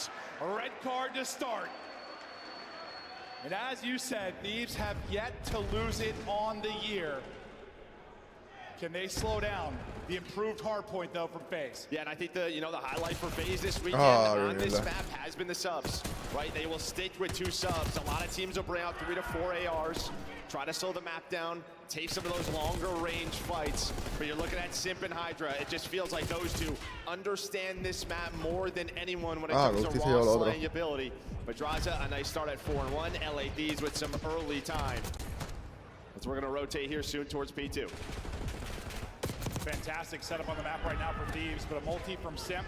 Thieves. A red card to start. And as you said, Thieves have yet to lose it on the year. Can they slow down? The improved hard point, though, from Faze. Yeah, and I think the highlight for Faze this weekend on this map has been the subs, right? They will stick with 2 subs. A lot of teams will bring out 3 to 4 ARs, try to slow the map down, take some of those longer range fights. But you're looking at Simp and Hydra. It just feels like those two understand this map more than anyone when it comes to raw slaying ability. But Draza, a nice start at 4-1. LA Thieves with some early time. So we're going to rotate here soon towards P2. Fantastic setup on the map right now for Thieves, but a multi from Simp.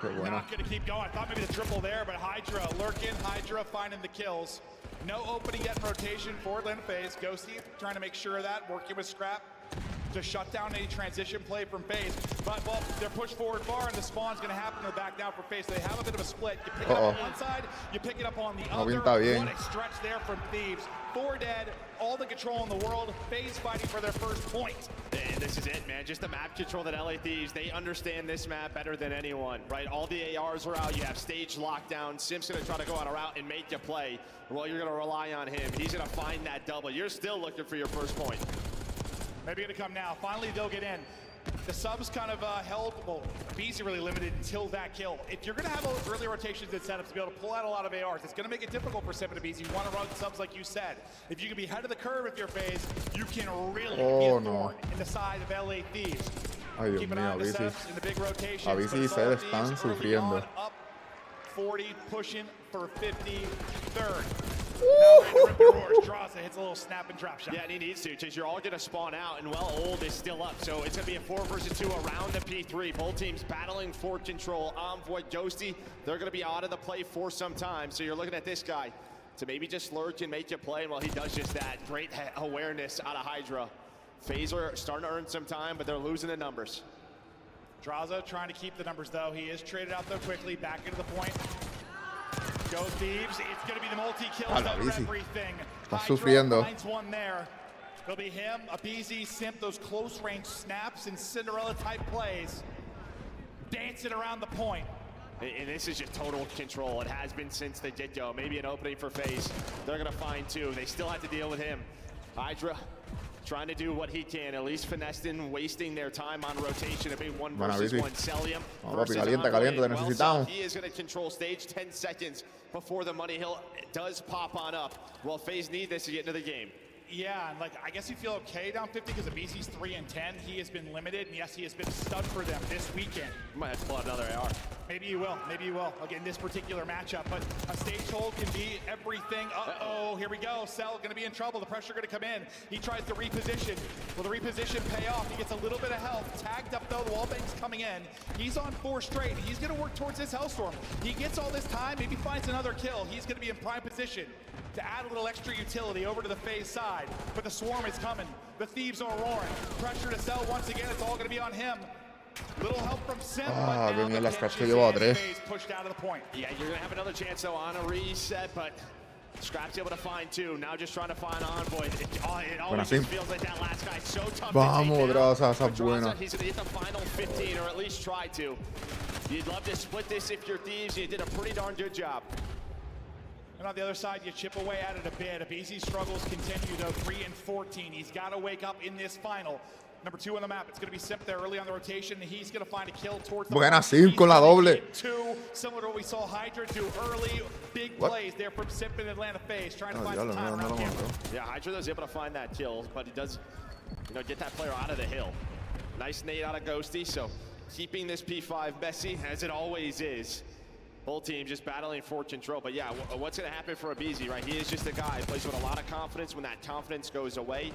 Not going to keep going. I thought maybe the triple there, but Hydra lurking. Hydra finding the kills. No opening yet in rotation for Atlanta Faze. Ghosty trying to make sure of that, working with Scrap to shut down any transition play from Faze. But, well, they're pushed forward far, and the spawn's going to happen to back down for Faze. They have a bit of a split. You pick it up on one side, you pick it up on the other. What a stretch there from Thieves. 4 dead, all the control in the world. Faze fighting for their first point. And this is it, man. Just the map control that LA Thieves, they understand this map better than anyone, right? All the ARs are out. You have stage lockdown. Simp's going to try to go on a route and make you play. Well, you're going to rely on him. He's going to find that double. You're still looking for your first point. Maybe going to come now. Finally, they'll get in. The subs kind of held, well, BZ really limited until that kill. If you're going to have early rotations and setups to be able to pull out a lot of ARs, it's going to make it difficult for Simp and BZ. You want to run subs like you said. If you can be ahead of the curve if you're Faze, you can really be a thorn in the side of LA Thieves. Ay, Dios Keep an mío, eye on the setups in the big rotations. A BZ se le están sufriendo. Up 40, pushing for 53rd. Draza hits a little snap and drop shot. Yeah, and he needs to, because you're all going to spawn out, and well, Old is still up. So it's going to be a 4 versus 2 around the P3. Both teams battling for control. Envoy, Ghosty, they're going to be out of the play for some time. So you're looking at this guy to maybe just lurk and make you play. And well, he does just that. Great awareness out of Hydra. Faze are starting to earn some time, but they're losing the numbers. Draza trying to keep the numbers, though. He is traded out, though, quickly. Back into the point. Go Thieves. It's going to be the multi-kills over everything. Está sufriendo. Finds one there. It'll be him, a BZ, Simp, those close-range snaps and Cinderella-type plays. Dancing around the point. And this is just total control. It has been since the get-go. Maybe an opening for Faze. They're going to find 2. They still have to deal with him. Hydra trying to do what he can, at least finessing, wasting their time on rotation. A big 1 versus 1. Celium versus Envoy. He is going to control stage 10 seconds before the money hill does pop on up. Well, Faze need this to get into the game. Yeah, and like I guess you feel okay down 50 because the BC's 3 and 10. He has been limited, and yes, he has been a stud for them this weekend. You might have to pull out another AR. Maybe you will. Maybe you will. Again, this particular matchup, but a stage hold can be everything. Uh-oh, here we go. Cell going to be in trouble. The pressure going to come in. He tries to reposition. Will the reposition pay off? He gets a little bit of health. Tagged up though. The wall bank's coming in. He's on 4 straight. He's going to work towards this Hellstorm. He gets all this time. Maybe finds another kill. He's going to be in prime position to add a little extra utility over to the Faze side. But the swarm is coming. The Thieves are roaring. Pressure to Cell once again. It's all going to be on him. Little help from Simp, but now the Faze pushed out of the point. Yeah, you're going to have another chance, though, on a reset, but Scrap's able to find 2. Now just trying to find Envoy. It always just feels like that last guy so tough to take down. Draza, he's going to hit the final 15, or at least try to. You'd love to split this if you're Thieves. You did a pretty darn good job. And on the other side, you chip away at it a bit. If easy struggles continue, though, 3 and 14. He's got to wake up in this final. Number 2 on the map. It's going to be Simp there early on the rotation. He's going to find a kill towards the Buena Simp con la doble. 2, similar to what we saw Hydra do early. Big plays there from Simp in Atlanta Faze, trying to find some time around him. Yeah, Hydra was able to find that kill, but he does, get that player out of the hill. Nice nade out of Ghosty, so keeping this P5 messy, as it always is. Whole team just battling for control. But yeah, what's going to happen for a BZ, right? He is just a guy who plays with a lot of confidence. When that confidence goes away,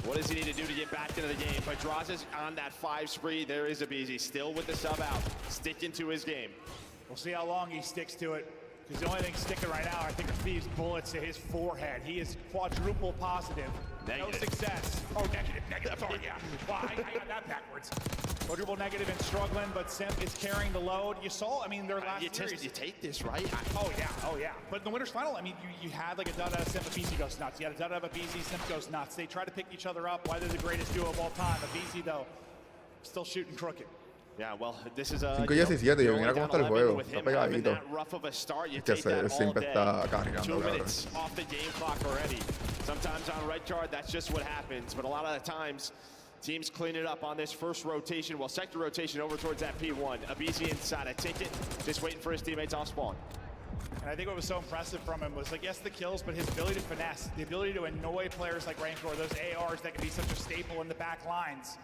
what does he need to do to get back into the game? But Draza's on that 5 spree. There is a BZ still with the sub out, sticking to his game. We'll see how long he sticks to it. Because the only thing sticking right now, I think, are Thieves' bullets to his forehead. He is quadruple positive. Negative. No success. Oh, negative. Sorry, yeah. Well, I got that backwards. Quadruple negative and struggling, but Simp is carrying the load. You saw, I mean, their last series. You take this, right? Oh, yeah. But in the winner's final, I mean, you had like a dud out of Simp, a BZ goes nuts. You had a dud out of a BZ, Simp goes nuts. They try to pick each other up. Why they're the greatest duo of all time. A BZ, though, still shooting crooked. Yeah, well, this is a 5-17, yo, mira cómo está el juego, está pegadito. Es que it siempre está cargando, 2 cabrón. minutes off the game clock already. Sometimes on red card, that's just what happens. But a lot of the times, teams clean it up on this first rotation. Well, second rotation over towards that P1. Abizi inside a ticket, just waiting for his teammates off spawn. And I think what was so impressive from him was, like, yes, the kills, but his ability to finesse, the ability to annoy players like Rancor, those ARs that can be such a staple in the back lines.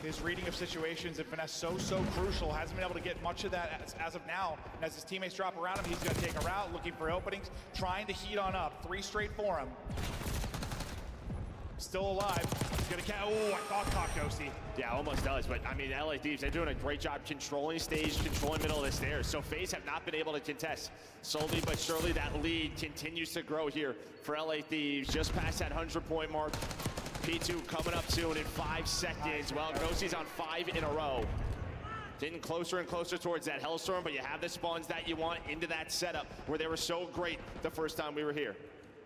His reading of situations and finesse so crucial. Hasn't been able to get much of that as of now. And as his teammates drop around him, he's going to take a route, looking for openings, trying to heat on up. 3 straight for him. Still alive. He's going to catch. Oh, I thought caught Ghosty. Yeah, almost does. But I mean, LA Thieves, they're doing a great job controlling stage, controlling middle of the stairs. So Faze have not been able to contest. Slowly but surely, that lead continues to grow here for LA Thieves. Just past that 100-point mark. P2 coming up soon in 5 seconds. Well, Ghosty's on 5 in a row. Getting closer and closer towards that Hellstorm, but you have the spawns that you want into that setup where they were so great the first time we were here.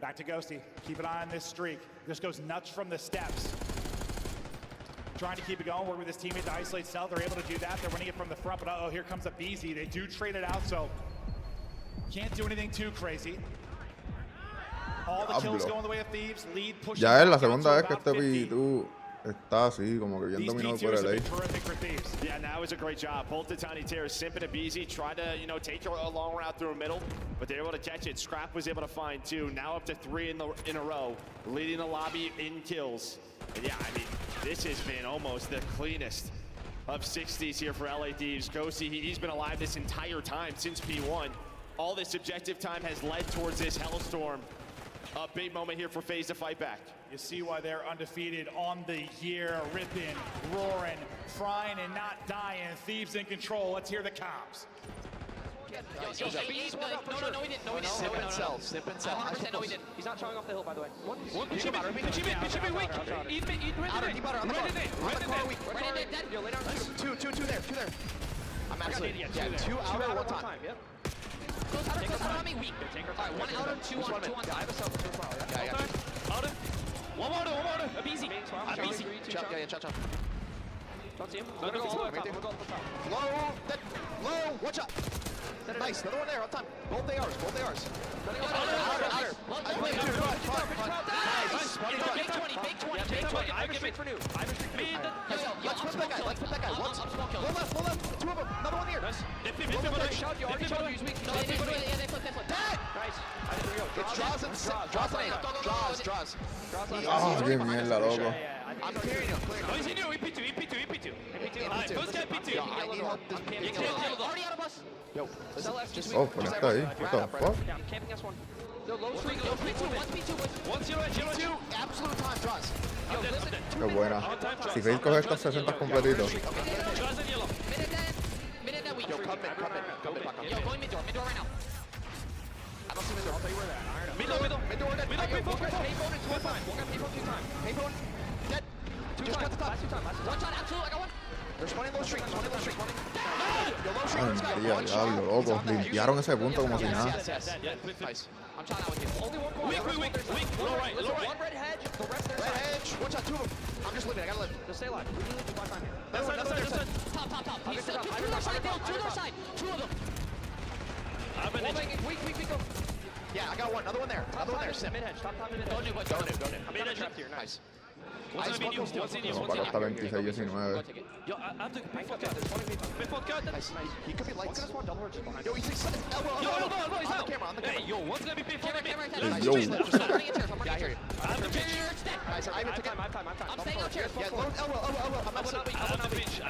Back to Ghosty. Keep an eye on this streak. Just goes nuts from the steps. Trying to keep it going, work with his teammate to isolate Cell. They're able to do that. They're winning it from the front, but uh-oh, here comes a BZ. They do trade it out, so can't do anything too crazy. All the kills going the way of Thieves. Lead pushing. Ya es la segunda vez que este P2 está así, como que bien These dominado D2s por have LA. been terrific for Thieves. Yeah, now is a great job. Both the Tiny Terrors, Simpin and BZ, tried to, take a long route through the middle, but they're able to catch it. Scrap was able to find 2. Now up to 3 in a row, leading the lobby in kills. And yeah, I mean, this has been almost the cleanest of 60s here for LA Thieves. Ghosty, he's been alive this entire time since P1. All this objective time has led towards this Hellstorm. A big moment here for Faze to fight back. You see why they're undefeated on the year, ripping, roaring, frying, and not dying. Thieves in control. Let's hear the comps. No, we didn't. Sip and sell. 100% no, we didn't. He's not showing off the hill, by the way. Pitch him in weak. Eat Two there. I'm absolutely, 2 outer, 1 time. Yep. Close outer on me, weak. Alright, 1 outer, 2 on top. I have a self as well. Yeah, I got you. Outer. One more. Abizi. Chop. Don't see him. We're gonna go all the way up top. Low. Watch out. Nice. Another one there. On time. Both ARs. Outer. Nice. Big 20. I have a streak for new. Let's flip that guy. Low left. 2 of them. Another one here. You already showed use weak. They flip. Nice. It's draws. Ah, qué mierda, loco. I'm clearing him. No, he's in you. EP2. Alright, first guy EP2. I need help. Already out of us. Yo, Oh, pues está ahí. What the fuck? Yeah, I'm camping S1. Yo, low streak. P2. 1-0. Absolute time draws. Yo, listen. Qué buena. Si Faze coge estos 60 completitos. Draws in yellow. Minute that week. Yo, come in. Yo, going mid door right now. I don't see mid door. I'll tell you where they're at. Middle. Payphone 2 times. Payphone 2 times. Payphone. Dead. 2 times. Last 2 times. One shot, absolute. I got one. They're spawning low streak. Yo, low streak. Let's go. Ay, diablo, loco. Limpiaron ese punto como si nada. Nice. I'm trying out with you. Only one core. Weak. Low right. One red hedge. The rest there's red hedge. One shot, 2 of them. I'm just living. I gotta live. Just stay alive. We need to buy time here. That's side. Top. He's still to their side. To their side. 2 of them. Weak. Go. Yeah, I got one. Another one there. Sim. Mid hedge. Top mid hedge. Don't do. I'm in trapped here. Nice. One's in you. Vamos para hasta 26-19. Yo, I have to before cut. Nice. He could be lights. Yo, he's like elbow. No, he's on the camera. Hey, yo, one's gonna be before the camera. Yo. Yeah, I hear you. I have the pitch. Nice. I have time. I'm staying up here. Yeah, elbow. I'm outside. I have the pitch.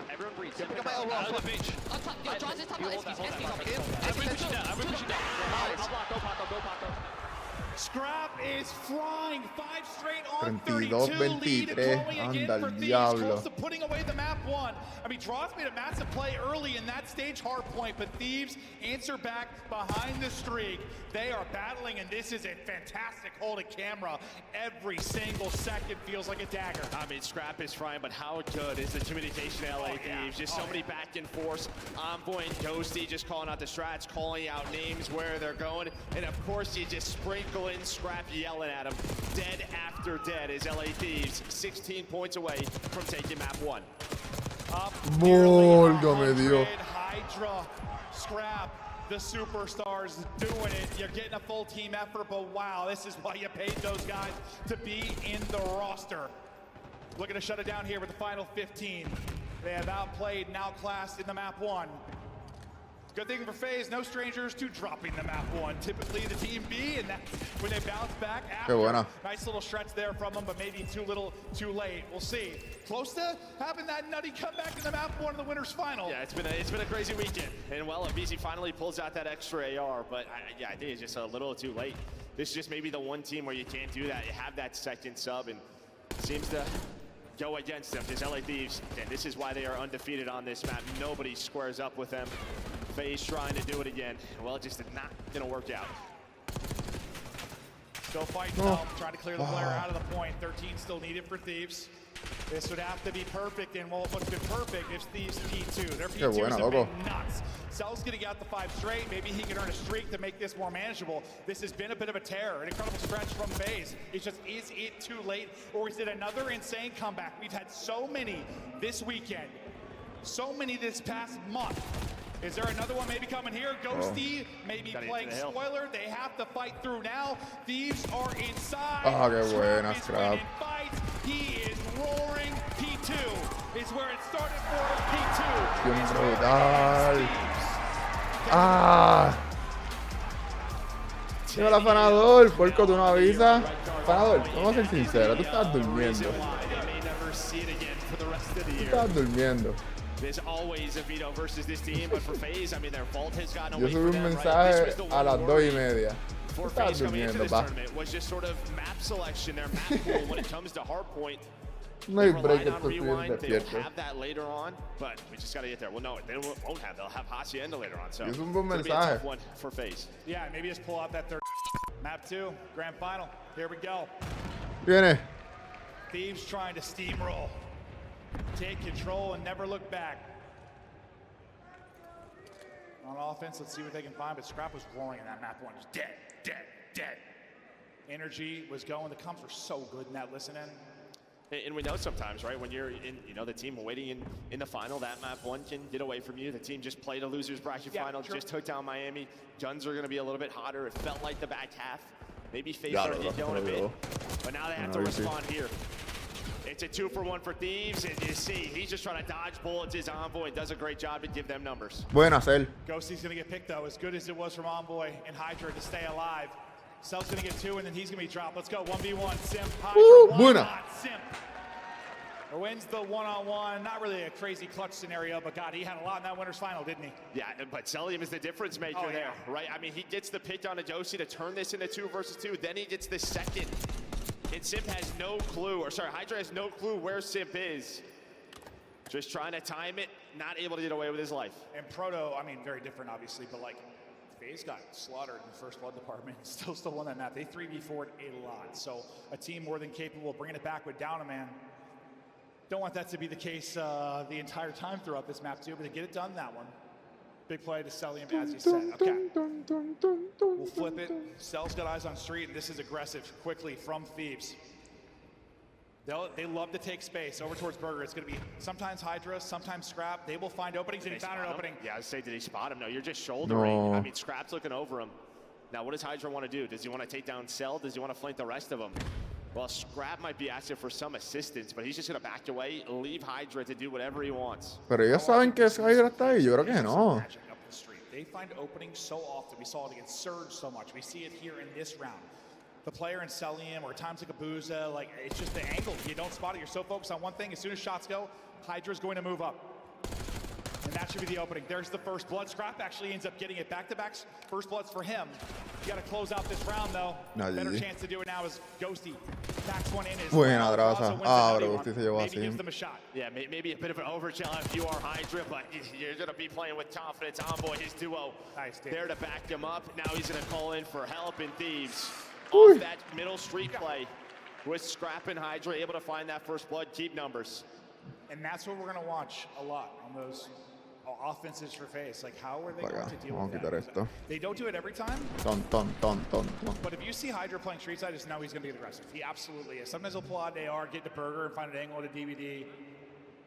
Everyone breathe. Pick up my elbow. I have the pitch. On top. Yo, draws his top. I'm pushing down. Go, Paco. Scrap is flying. 5 straight on 32-23. lead and growing again Anda for el Thieves. diablo. Close to putting away the map 1. I mean, Draws made a massive play early in that stage hard point, but Thieves answer back behind the streak. They are battling, and this is a fantastic hold of camera. Every single second feels like a dagger. I mean, Scrap is frying, but how good is the communication of LA Thieves? Just so many back and forth. Envoy and Ghosty just calling out the strats, calling out names, where they're going. And of course, you just sprinkle in and Scrap yelling at him. Dead after dead is LA Thieves 16 points away from taking map 1. Válgame Dios. Hydra, Scrap, the superstars doing it. You're getting a full team effort, but wow, this is why you paid those guys to be in the roster. Looking to shut it down here with the final 15. They have outplayed and outclassed in the map 1. Good thing for FaZe, no strangers to dropping the map 1. Typically the team B, and that's when they bounce back after. Nice little stretch there from them, but maybe too little, too late. We'll see. Close to having that nutty comeback in the map 1 of the winner's final. Yeah, it's been a crazy weekend. And well, BZ finally pulls out that extra AR, but I think it's just a little too late. This is just maybe the one team where you can't do that. You have that second sub, and seems to go against them. This LA Thieves, and this is why they are undefeated on this map. Nobody squares up with them. FaZe trying to do it again. Well, it just not gonna work out. Still fighting now, trying to clear the player out of the point. 13 still needed for Thieves. This would have to be perfect, and well, what's been perfect is Thieves P2. Their P2s have been nuts. Cell's getting out the 5 straight. Maybe he can earn a streak to make this more manageable. This has been a bit of a tear, an incredible stretch from FaZe. It's just, is it too late, or is it another insane comeback? We've had so many this weekend, so many this past month. Is there another one maybe coming here? Ghosty maybe playing spoiler. They have to fight through now. Thieves are inside. Qué buena, Scrap. He is roaring. P2 is where it started for P2. Qué brutal. Hola, Fanador. Puerco, tú no avisas. Fanador, vamos a ser sinceros. Tú estás durmiendo. Tú estás durmiendo. There's always a veto versus this team, but for FaZe, I mean, their vault has gotten away Yo subí from un them, mensaje right? a las 2:30. For FaZe coming into this tournament was just sort of map selection, their map pool when it comes to hardpoint. No hay break, on esto rewind, estoy they'll despierto. have that later on, but we just got to get there. Well, no, they won't have. They'll have Hacienda later on, so Es un buen it'll be a mensaje. tough one for FaZe. Yeah, maybe just pull out that third. Map 2, grand final. Here we go. Viene. Thieves trying to steamroll. Take control and never look back. On offense, let's see what they can find, but Scrap was roaring in that map 1. Just dead, dead, dead. Energy was going. The comps were so good in that listen in. And we know sometimes, right, when you're in, the team waiting in the final, that map 1 can get away from you. The team just played a loser's bracket final, just took down Miami. Guns are going to be a little bit hotter. It felt like the back half. Maybe FaZe started going a bit, but now they have to respond here. It's a 2-for-1 for Thieves, and you see, he's just trying to dodge bullets. His Envoy does a great job to give them numbers. Buena, Cell. Ghosty's going to get picked, though. As good as it was from Envoy and Hydra to stay alive. Cell's going to get 2, and then he's going to be dropped. Let's go, 1v1, Simp, Hydra, buena. Simp. Or wins the one-on-one. Not really a crazy clutch scenario, but God, he had a lot in that winner's final, didn't he? Yeah, but Celium is the difference maker there, right? I mean, he gets the pick on Adosi to turn this into 2 versus 2. Then he gets the second. And Simp has no clue, or sorry, Hydra has no clue where Simp is. Just trying to time it, not able to get away with his life. And Proto, I mean, very different, obviously, but like, FaZe got slaughtered in the first blood department. Still won that map. They 3v4'd a lot. So a team more than capable of bringing it back with down a man. Don't want that to be the case the entire time throughout this map too, but to get it done that one. Big play to Celium, as you said. Okay. We'll flip it. Cell's got eyes on street, and this is aggressive quickly from Thieves. They love to take space over towards Burger. It's going to be sometimes Hydra, sometimes Scrap. They will find openings, and he found an opening. Yeah, I was say, did he spot him? No, you're just shouldering. I mean, Scrap's looking over him. Now, what does Hydra want to do? Does he want to take down Cell? Does he want to flank the rest of them? Well, Scrap might be asking for some assistance, but he's just going to back away, leave Hydra to do whatever he wants. Pero ellos saben que Hydra está ahí. Yo creo que no. They find openings so often. We saw it against Surge so much. We see it here in this round. The player in Celium, or times like a Booza, like, it's just the angle. You don't spot it. You're so focused on one thing. As soon as shots go, Hydra's going to move up. And that should be the opening. There's the first blood. Scrap actually ends up getting it. Back-to-back first bloods for him. You got to close out this round, though. Better chance to do it now is Ghosty. Backs one in. Buena traza. Pero Ghosty se llevó así. Gives them a shot. Yeah, maybe a bit of an overkill if you are Hydra, but you're going to be playing with confidence. Envoy, his duo, there to back him up. Now he's going to call in for help, and Thieves off that middle street play with Scrap and Hydra able to find that first blood, keep numbers. And that's what we're going to watch a lot on those offenses for Faze. Like, how are they Para going acá. to deal Vamos a with quitar that? esto. They don't do it every time, Ton. but if you see Hydra playing street side, just know he's going to be aggressive. He absolutely is. Sometimes he'll pull out an AR, get the burger, and find an angle at a DVD.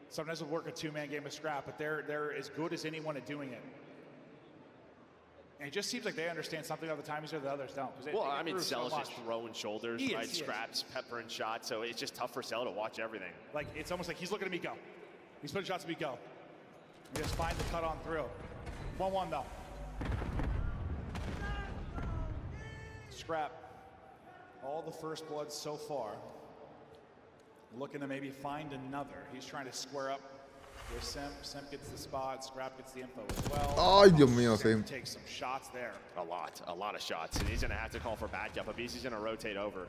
Sometimes he'll work a two-man game of scrap, but they're as good as anyone at doing it. And it just seems like they understand something of the time he's there that others don't. Well, I mean, Cell's just throwing shoulders, right? Scraps, peppering shots, so it's just tough for Cell to watch everything. Like, it's almost like he's looking at me go. He's putting shots at me go. He just find the cut on through. 1-1 though. Scrap. All the first bloods so far. Looking to maybe find another. He's trying to square up with Simp. Simp gets the spot. Scrap gets the info as well. Ay, Dios mío, Simp sí. takes some shots there. A lot of shots, and he's gonna have to call for backup. Abisi's gonna rotate over.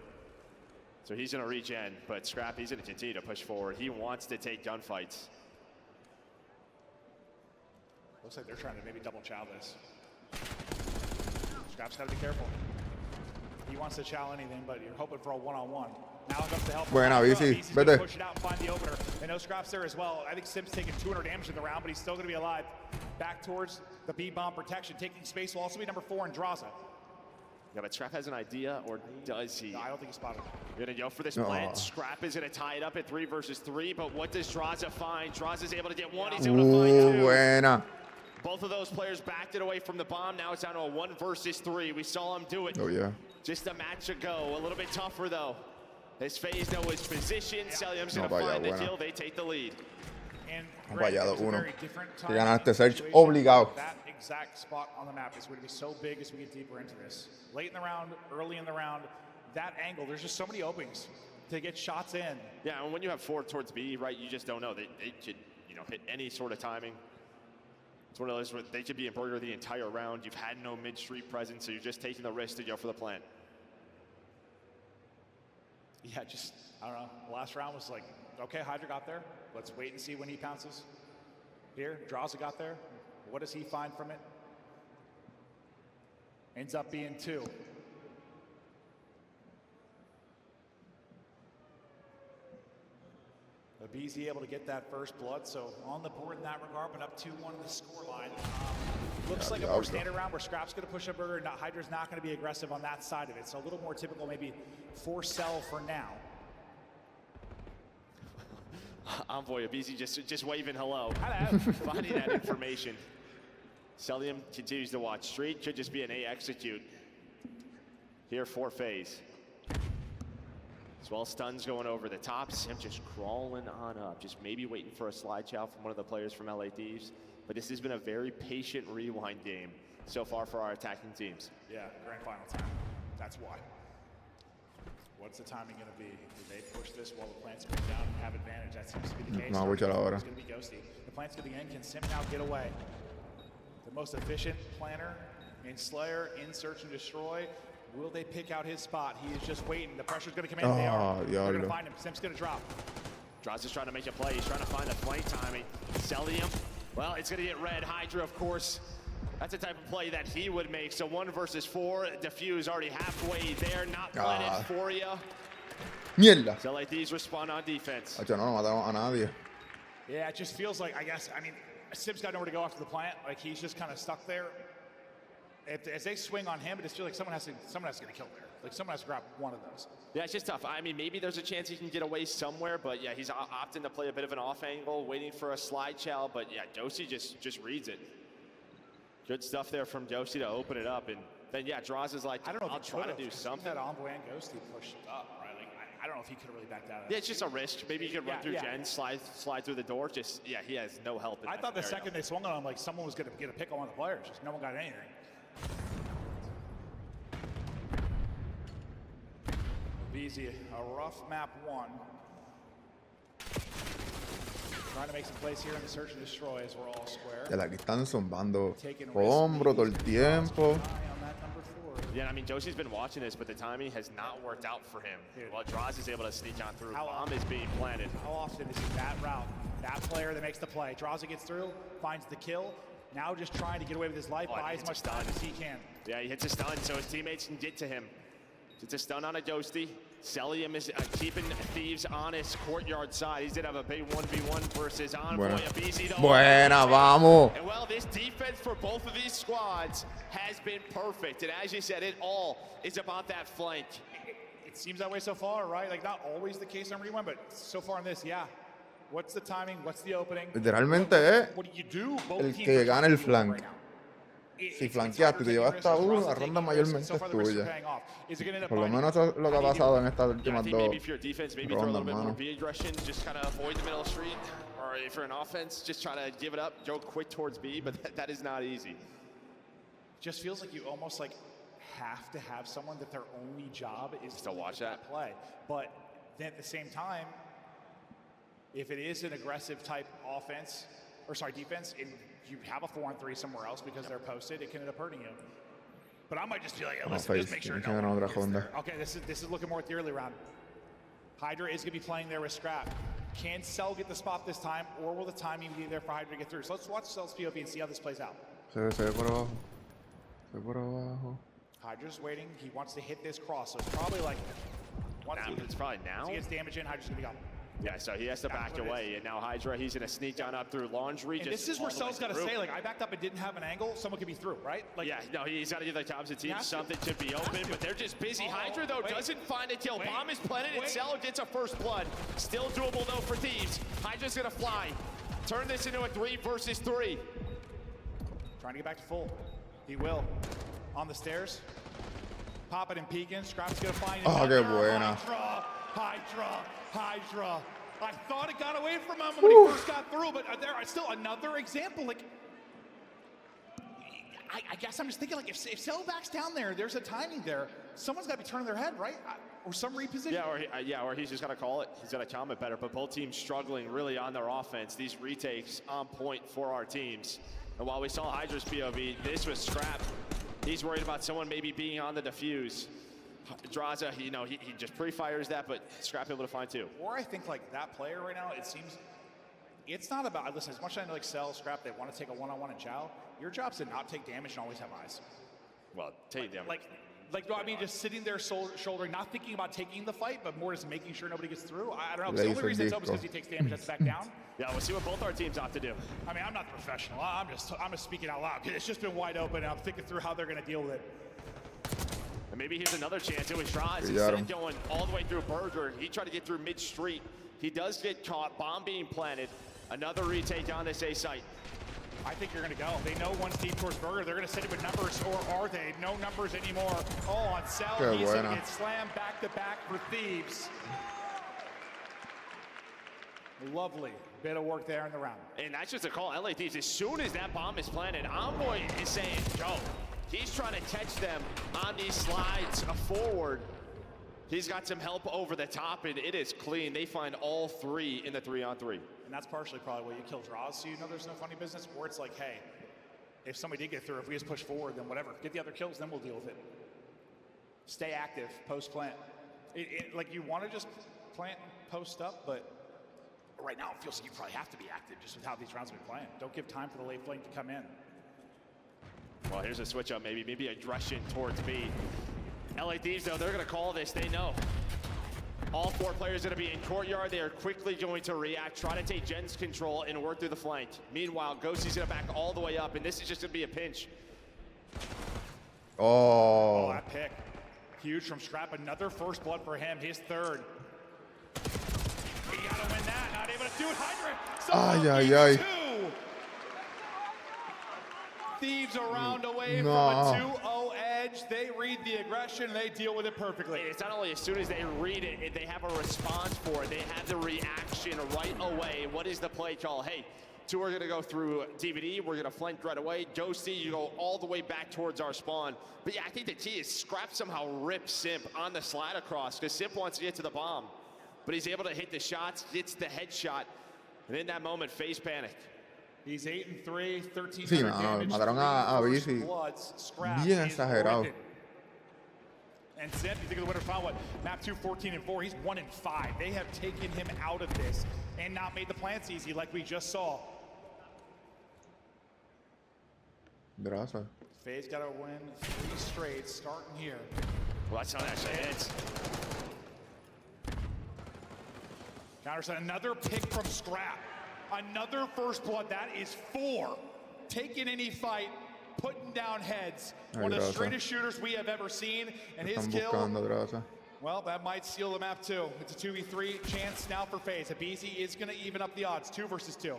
So he's gonna reach in, but Scrap, he's gonna continue to push forward. He wants to take gunfights. Looks like they're trying to maybe double chow this. Scrap's gotta be careful. He wants to chow anything, but you're hoping for a one-on-one. Now it comes to help. Buena, Bici. He's gonna Vete. push it out and find the opener. I know Scrap's there as well. I think Simp's taking 200 damage in the round, but he's still gonna be alive. Back towards the B-bomb protection. Taking space will also be number 4 in Draza. Yeah, but Scrap has an idea, or does he? No, I don't think he spotted him. We're gonna go for this plant. Scrap is gonna tie it up at 3 versus 3, but what does Draza find? Draza's able to get one, he's able to find 2. Buena. Both of those players backed it away from the bomb. Now it's down to a 1 versus 3. We saw him do it Oh, yeah. just a match ago. A little bit tougher, though. As Faze knows his position, Celium's No, gonna vaya, find the buena. kill. They take the lead. And Fallado it's a uno. very different Que time ganar este search situation. obligado. That exact spot on the map is going to be so big as we get deeper into this. Late in the round, early in the round, that angle, there's just so many openings to get shots in. Yeah, and when you have 4 towards B, right, you just don't know. They could, hit any sort of timing. It's one of those where they could be in burger the entire round. You've had no mid-street presence, so you're just taking the risk to go for the plant. Yeah, just, I don't know. The last round was like, okay, Hydra got there. Let's wait and see when he pounces. Here, Draza got there. What does he find from it? Ends up being 2. BZ able to get that first blood, so on the board in that regard, but up 2-1 in the scoreline. Looks like a more standard round where Scrap's going to push a burger, and Hydra's not going to be aggressive on that side of it. So a little more typical maybe for Cell for now. Envoy Abisi just waving hello. Hello. Finding that information. Celium continues to watch. Street could just be an A execute here for Faze. As well, stuns going over the top. Simp just crawling on up, just maybe waiting for a slide chow from one of the players from LA Thieves. But this has been a very patient rewind game so far for our attacking teams. Yeah, grand final time. That's why. What's the timing going to be? Do they push this while the plant's going down and have advantage? That seems to be the case. No, which ahora. It's going to be ghosty. The plant's going to end. Can Simp now get away? The most efficient planner in Slayer, in Search and Destroy. Will they pick out his spot? He is just waiting. The pressure's going to come in. They are. They're going to find him. Simp's going to drop. Draza's trying to make a play. He's trying to find the flank timing. Celium, well, it's going to get red. Hydra, of course. That's the type of play that he would make. So 1 versus 4. Diffuse already halfway there. Not planted for you. Mierda. So like these respond on defense. Hacho, no matamos a nadie. Yeah, it just feels like, I mean, Simp's got nowhere to go after the plant. Like, he's just kind of stuck there. As they swing on him, it just feels like someone has to get a kill there. Like, someone has to grab one of those. Yeah, it's just tough. I mean, maybe there's a chance he can get away somewhere, but yeah, he's opting to play a bit of an off angle, waiting for a slide chow. But yeah, Josie just reads it. Good stuff there from Josie to open it up. And then, yeah, Draws is like, I don't know if I'll try to do something. That Envoy and Ghosty pushed up, right? Like, I don't know if he could have really backed out of that. Yeah, it's just a risk. Maybe you could run through Jen, slide through the door. Just, yeah, he has no help in I that thought the scenario. second they swung on him, like someone was going to get a pick on one of the players. Just no one got anything. Easy, a rough map 1. Trying to make some plays here in the Search and Destroy as we're all square. Ya aquí están zumbando hombro todo el tiempo. Yeah, I mean, Josie's been watching this, but the timing has not worked out for him. While Draws is able to sneak on through. Bomb is being planted. How often is it that route? That player that makes the play. Draws it, gets through, finds the kill. Now just trying to get away with his life, buy as much time as he can. Yeah, he hits a stun, so his teammates can get to him. It's a stun on a Ghosty. Celium is keeping Thieves on his courtyard side. He did have a big 1v1 versus Envoy. Buena, vamos. And well, this defense for both of these squads has been perfect. And as you said, it all is about that flank. It seems that way so far, right? Like, not always the case on rewind, but so far in this, yeah. What's the timing? What's the opening? Literalmente es What do you do? Both el teams que are gana el trying to do it flank. right now. Si flanqueaste y te llevas esta la ronda mayormente es tuya. Por lo menos eso es lo que ha pasado en estas últimas dos Maybe if you're defense, maybe throw a little rondas, bit more mano. B aggression, just kind of avoid the middle of the street. Or if you're an offense, just try to give it up, go quick towards B, but that is not easy. Just feels like you almost like have to have someone that their only job is to watch that play. But then at the same time, if it is an aggressive type offense, or sorry, defense, and you have a 4-on-3 somewhere else because they're posted, it can end up hurting you. But I might just be like, yeah, listen, just make sure no one gets there. Okay, this is looking more at the early round. Hydra is going to be playing there with Scrap. Can Cell get the spot this time, or will the timing be there for Hydra to get through? So let's watch Cell's POV and see how this plays out. Se ve por abajo. Se ve por abajo. Hydra's waiting. He wants to hit this cross, so it's probably like... It's probably now. He gets damage in, Hydra's going to be gone. Yeah, so he has to back away, and now Hydra, he's going to sneak on up through Laundry. And this is where Cell's got to say, like, I backed up and didn't have an angle, someone could be through, right? Like, yeah, no, he's got to give the opposite team something to be open, but they're just busy. Hydra, though, doesn't find a kill. Bomb is planted, and Cell gets a first blood. Still doable, though, for Thieves. Hydra's going to fly. Turn this into a 3 versus 3. Trying to get back to full. He will. On the stairs. Popping and peeking. Scrap's going to find him. Oh, qué buena. Hydra. I thought it got away from him when he first got through, but there are still another example. Like, I guess I'm just thinking, like, if Cell backs down there, there's a timing there. Someone's got to be turning their head, right? Or some reposition. Yeah, or he's just got to call it. He's got to comment better. But both teams struggling really on their offense. These retakes on point for our teams. And while we saw Hydra's POV, this was Scrap. He's worried about someone maybe being on the defuse. Draza, he just pre-fires that, but Scrap able to find two. Or I think like that player right now, it seems, it's not about, listen, as much as I know like Cell, Scrap, they want to take a one-on-one and chow, your job's to not take damage and always have eyes. Well, take damage. Like, I mean, just sitting there shouldering, not thinking about taking the fight, but more just making sure nobody gets through. I don't know, the only reason it's open is because he takes damage, that's back down. Yeah, we'll see what both our teams opt to do. I mean, I'm not the professional. I'm just speaking out loud. It's just been wide open, and I'm thinking through how they're going to deal with it. And maybe here's another chance. It was Draza. Instead of going all the way through Burger, he tried to get through mid-street. He does get caught. Bomb being planted. Another retake on this A site. I think you're going to go. They know one's deep towards Burger. They're going to send it with numbers, or are they? No numbers anymore. Oh, on Cell, he's going to get slammed back-to-back for Thieves. Lovely bit of work there in the round. And that's just a call. LA Thieves, as soon as that bomb is planted, Envoy is saying, go. He's trying to catch them on these slides forward. He's got some help over the top, and it is clean. They find all three in the 3-on-3. And that's partially probably why you kill draws, so you know there's no funny business. Or it's like, hey, if somebody did get through, if we just push forward, then whatever. Get the other kills, then we'll deal with it. Stay active, post-plant. Like, you want to just plant and post up, but right now it feels like you probably have to be active just with how these rounds have been playing. Don't give time for the late flank to come in. Well, here's a switch up, maybe aggression towards B. LA Thieves, though, they're going to call this. They know. All four players going to be in courtyard. They are quickly going to react, try to take Jen's control and work through the flank. Meanwhile, Ghosty's going to back all the way up, and this is just going to be a pinch. Oh, that pick. Huge from Scrap. Another first blood for him. His third. He got to win that. Not able to do it. Hydra. Thieves a round away from a 2-0 edge. They read the aggression and they deal with it perfectly. It's not only as soon as they read it, they have a response for it. They have the reaction right away. What is the play call? Hey, two are going to go through DVD. We're going to flank right away. Ghosty, you go all the way back towards our spawn. But yeah, I think the key is Scrap somehow rips Simp on the slide across because Simp wants to get to the bomb. But he's able to hit the shots, gets the headshot. And in that moment, Faze panic. He's 8-3, 13 sí, mataron a Bici bien exagerado. And Simp, you think of the winner found what? Map 2, 14-4. He's 1-5. They have taken him out of this and not made the plants easy like we just saw. Gracias. Faze got to win 3 straight, starting here. Well, that's how that shit hits. Counterson, another pick from Scrap. Another first blood. That is 4. Taking any fight, putting down heads. One of the straightest shooters we have ever seen. And his kill, well, that might seal the map too. It's a 2v3 chance now for Faze. Abizi is going to even up the odds, 2 versus 2.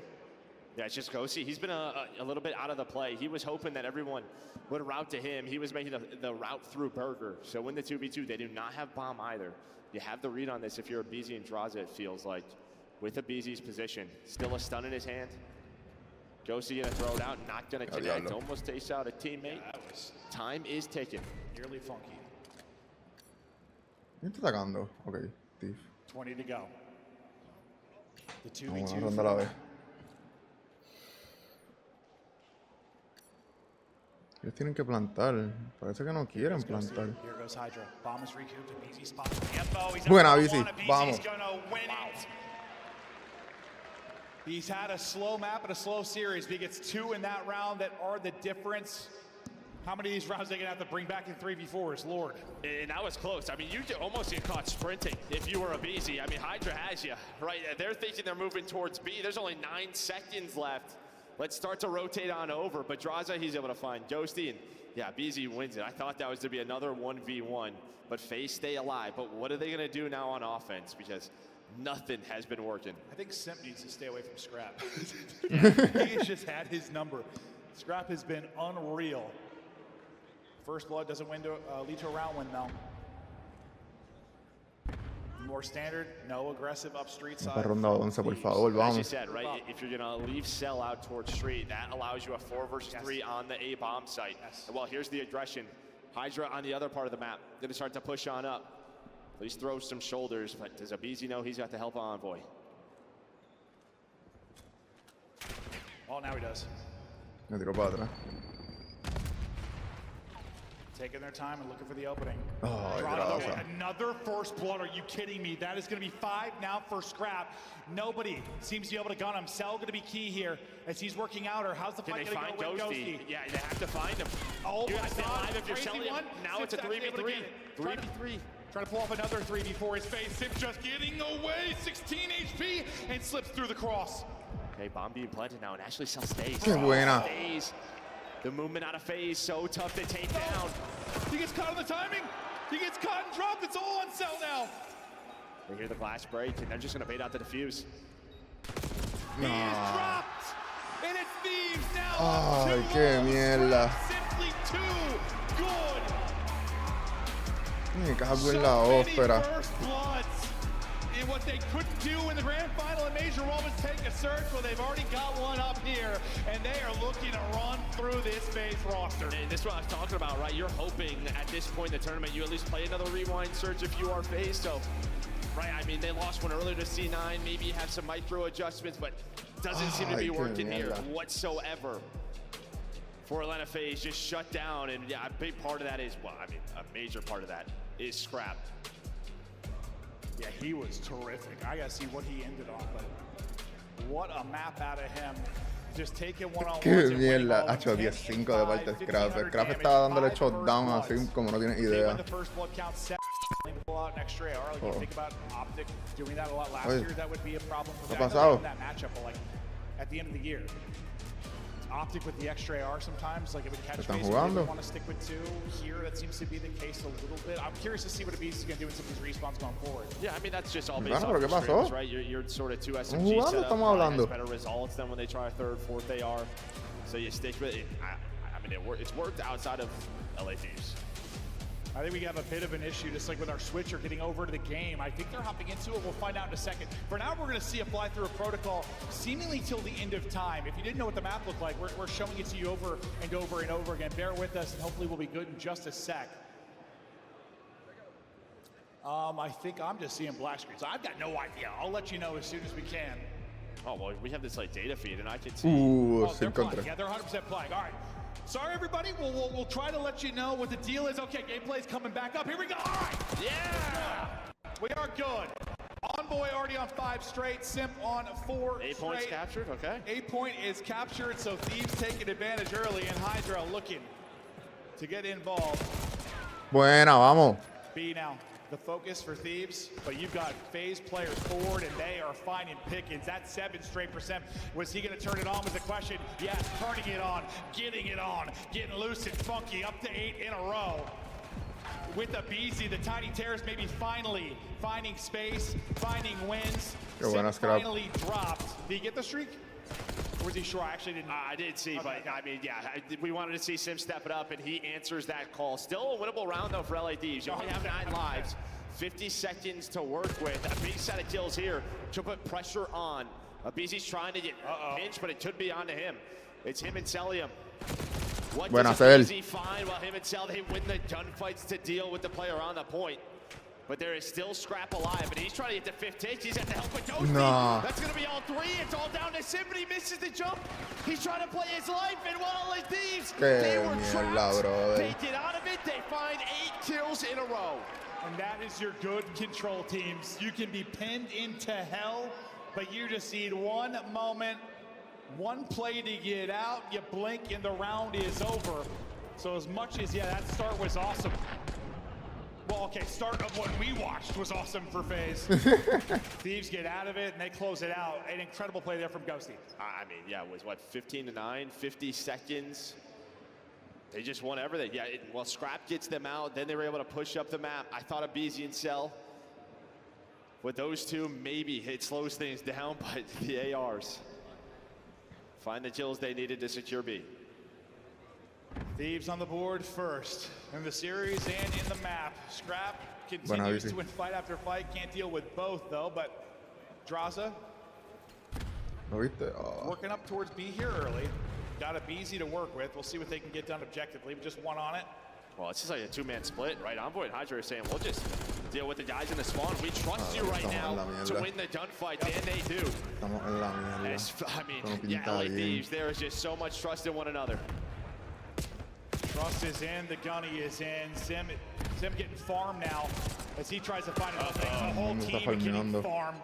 Yeah, it's just Ghosty. He's been a little bit out of the play. He was hoping that everyone would route to him. He was making the route through Burger. So when the 2v2, they do not have bomb either. You have the read on this if you're Abizi and Draza, it feels like. With Abizi's position, still a stun in his hand. Ghosty gonna throw it out, not gonna connect. Almost takes out a teammate. Time is ticking. Nearly funky. ¿Quién está atacando? Ok, Thief. 20 to go. The 2v2. Vamos a ronda a la vez. Ellos tienen que plantar. Parece que no quieren plantar. Here goes Hydra. Bomb is recouped. Abizi spots the info. He's Buena, Abizi. Vamos. Gonna win it. He's had a slow map and a slow series, but he gets 2 in that round that are the difference. How many of these rounds are they going to have to bring back in 3v4s, Lord? And that was close. I mean, you almost get caught sprinting if you were Abizi. I mean, Hydra has you, right? They're thinking they're moving towards B. There's only 9 seconds left. Let's start to rotate on over. But Draza, he's able to find Ghosty, and yeah, Abizi wins it. I thought that was to be another 1v1, but Faze stay alive. But what are they going to do now on offense? Because nothing has been working. I think Simp needs to stay away from Scrap. He's just had his number. Scrap has been unreal. First blood doesn't lead to a round win, though. More standard, no aggressive up street side. Esta ronda 11, por favor, As you vamos. said, right, if you're going to leave Cell out towards street, that allows you a 4 versus 3 on the A bomb site. Well, here's the aggression. Hydra on the other part of the map, going to start to push on up. At least throw some shoulders, but does Abizi know he's got the help Envoy? Oh, now he does. Me tiró para atrás. Taking their time and looking for the opening. Oh, Draza, another first blood. Are you kidding me? That is going to be 5 now for Scrap. Nobody seems to be able to gun him. Cell going to be key here as he's working out. Or how's the fight going to go with Ghosty? Yeah, they have to find him. Oh you my stay God! alive if you're selling him. Now it's a 3v3. 3v3. Trying to pull off another 3v4. His Faze. Simp just getting away. 16 HP and slips through the cross. Okay, bomb being planted now, and actually Cell stays. Qué buena. Stays. The movement out of Faze, so tough to take down. He gets caught on the timing. He gets caught and dropped. It's all on Cell now. They hear the glass break, and they're just going to bait out the defuse. He is dropped. And it's Thieves now. Ay, qué mierda. Simply too good. Me cago en la ópera. First bloods. And what they couldn't do in the grand final in Major One was take a surge. Well, they've already got one up here, and they are looking to run through this Faze roster. And this is what I was talking about, right? You're hoping at this point in the tournament you at least play another rewind surge if you are Faze. So, right, I mean, they lost one earlier to C9. Maybe you have some micro adjustments, but doesn't seem to be working here whatsoever. For Atlanta Faze, just shut down. And yeah, a big part of that is, well, I mean, a major part of that is Scrap. Yeah, he was terrific. I got to see what he ended on, but what a map out of him. Just taking one-on-one. Qué mierda. Ha hecho 10-5 de parte de Scrap. Scrap estaba dándole shutdown así como no tiene idea. ¿Qué ha pasado? At the end of the year. Optic with the extra AR sometimes, like if it catch base, jugando. want to stick with 2 here. That seems to be the case a little bit. I'm curious to see what Abizi is going to do in some of these respawns going forward. Yeah, I mean that's just all based Bueno, off pero ¿qué pasó? right? You're sort of 2 SMG Jugando, setup, estamos hablando. has better results than when they try a 3rd, 4th AR. So you stick with it. I mean, it's worked outside of LA Thieves. I think we have a bit of an issue, just like with our switcher getting over to the game. I think they're hopping into it. We'll find out in a second. For now, we're going to see a fly through a protocol seemingly till the end of time. If you didn't know what the map looked like, we're showing it to you over and over and over again. Bear with us, and hopefully we'll be good in just a sec. I think I'm just seeing black screens. I've got no idea. I'll let you know as soon as we can. Oh, well, we have this like data feed, and I can see. They're playing. Yeah, they're 100% playing. All right. Sorry, everybody. We'll try to let you know what the deal is. Okay, gameplay's coming back up. Here we go. All right. Yeah. We are good. Envoy already on 5 straight. Simp on 4 straight. 8 points captured. Okay. 8 point is captured. So Thieves taking advantage early, and Hydra looking to get involved. Buena, vamos. B now. the focus for Thieves, but you've got Faze players forward, and they are finding pickings. That 7 straight %. Was he going to turn it on was the question. Yes, turning it on, getting loose and funky, up to 8 in a row. With the BZ, the Tiny Terrors maybe finally finding space, finding wins. Finally dropped. Did he get the streak? Or was he sure? I actually didn't. I did see, but I mean, yeah, we wanted to see Sim step it up, and he answers that call. Still a winnable round, though, for LA Thieves. You only have 9 lives, 50 seconds to work with. A big set of kills here to put pressure on. BZ's trying to get pinched, but it could be onto him. It's him and Celium. What does BZ find? Well, him and Cel, they win the gunfights to deal with the player on the point. But there is still Scrap alive, and he's trying to get the 5th take. He's at the help with Ghosty. That's going to be all 3. It's all down to Sim, but he misses the jump. He's trying to play his life, and while LA Thieves, they were trapped. They get out of it. They find 8 kills in a row. And that is your good control teams. You can be pinned into hell, but you just need one moment, one play to get out. You blink, and the round is over. So as much as, yeah, that start was awesome. Well, okay, start of what we watched was awesome for Faze. Thieves get out of it, and they close it out. An incredible play there from Ghosty. I mean, yeah, it was, what, 15-9, 50 seconds. They just won everything. Yeah, well, Scrap gets them out. Then they were able to push up the map. I thought of BZ and Cel. With those two, maybe it slows things down, but the ARs find the kills they needed to secure B. Thieves on the board first in the series and in the map. Scrap continues to win fight after fight. Can't deal with both, though, but Draza working up towards B here early. Got a BZ to work with. We'll see what they can get done objectively. Just one on it. Well, it's just like a 2-man split, right? Envoy and Hydra are saying, we'll just deal with the guys in the spawn. We trust you right now to win the gunfight, and they do. I mean, yeah, LA Thieves, there is just so much trust in one another. Trust is in, the gunny is in. Sim getting farmed now as he tries to find another thing. The whole team getting farmed.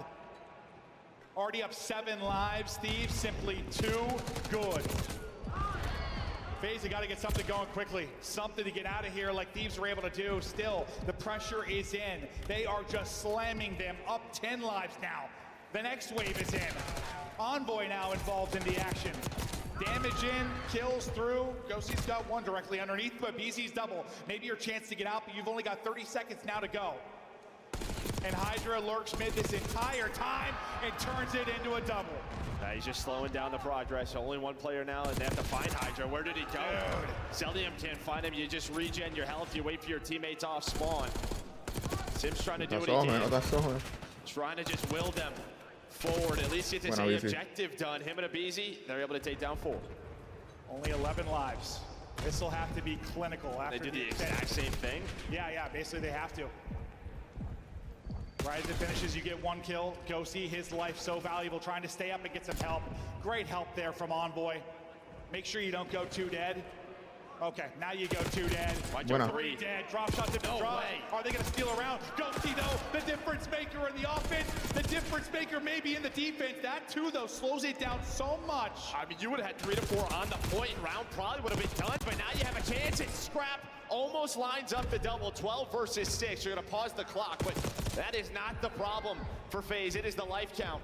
Already up 7 lives. Thieves simply too good. Faze, you got to get something going quickly. Something to get out of here like Thieves were able to do. Still, the pressure is in. They are just slamming them up 10 lives now. The next wave is in. Envoy now involved in the action. Damage in, kills through. Ghosty's got 1 directly underneath, but BZ's double. Maybe your chance to get out, but you've only got 30 seconds now to go. And Hydra lurks mid this entire time and turns it into a double. He's just slowing down the progress. Only 1 player now, and they have to find Hydra. Where did he go? Celium can't find him. You just regen your health. You wait for your teammates off spawn. Sim's trying to do what he can. Trying to just will them forward. At least get this A objective done. Him and a BZ, they're able to take down 4. Only 11 lives. This will have to be clinical after they do the exact same thing? Yeah, basically they have to. Right as it finishes, you get 1 kill. Ghosty, his life so valuable, trying to stay up and get some help. Great help there from Envoy. Make sure you don't go 2 dead. Okay, now you go 2 dead. 3 dead. Drop shot to the drop. Are they going to steal around? Ghosty, though, the difference maker in the offense. The difference maker maybe in the defense. That, too, though, slows it down so much. I mean, you would have had 3 to 4 on the point. Round probably would have been done, but now you have a chance. It's Scrap. Almost lines up the double. 12 versus 6. You're going to pause the clock, but that is not the problem for Faze. It is the life count.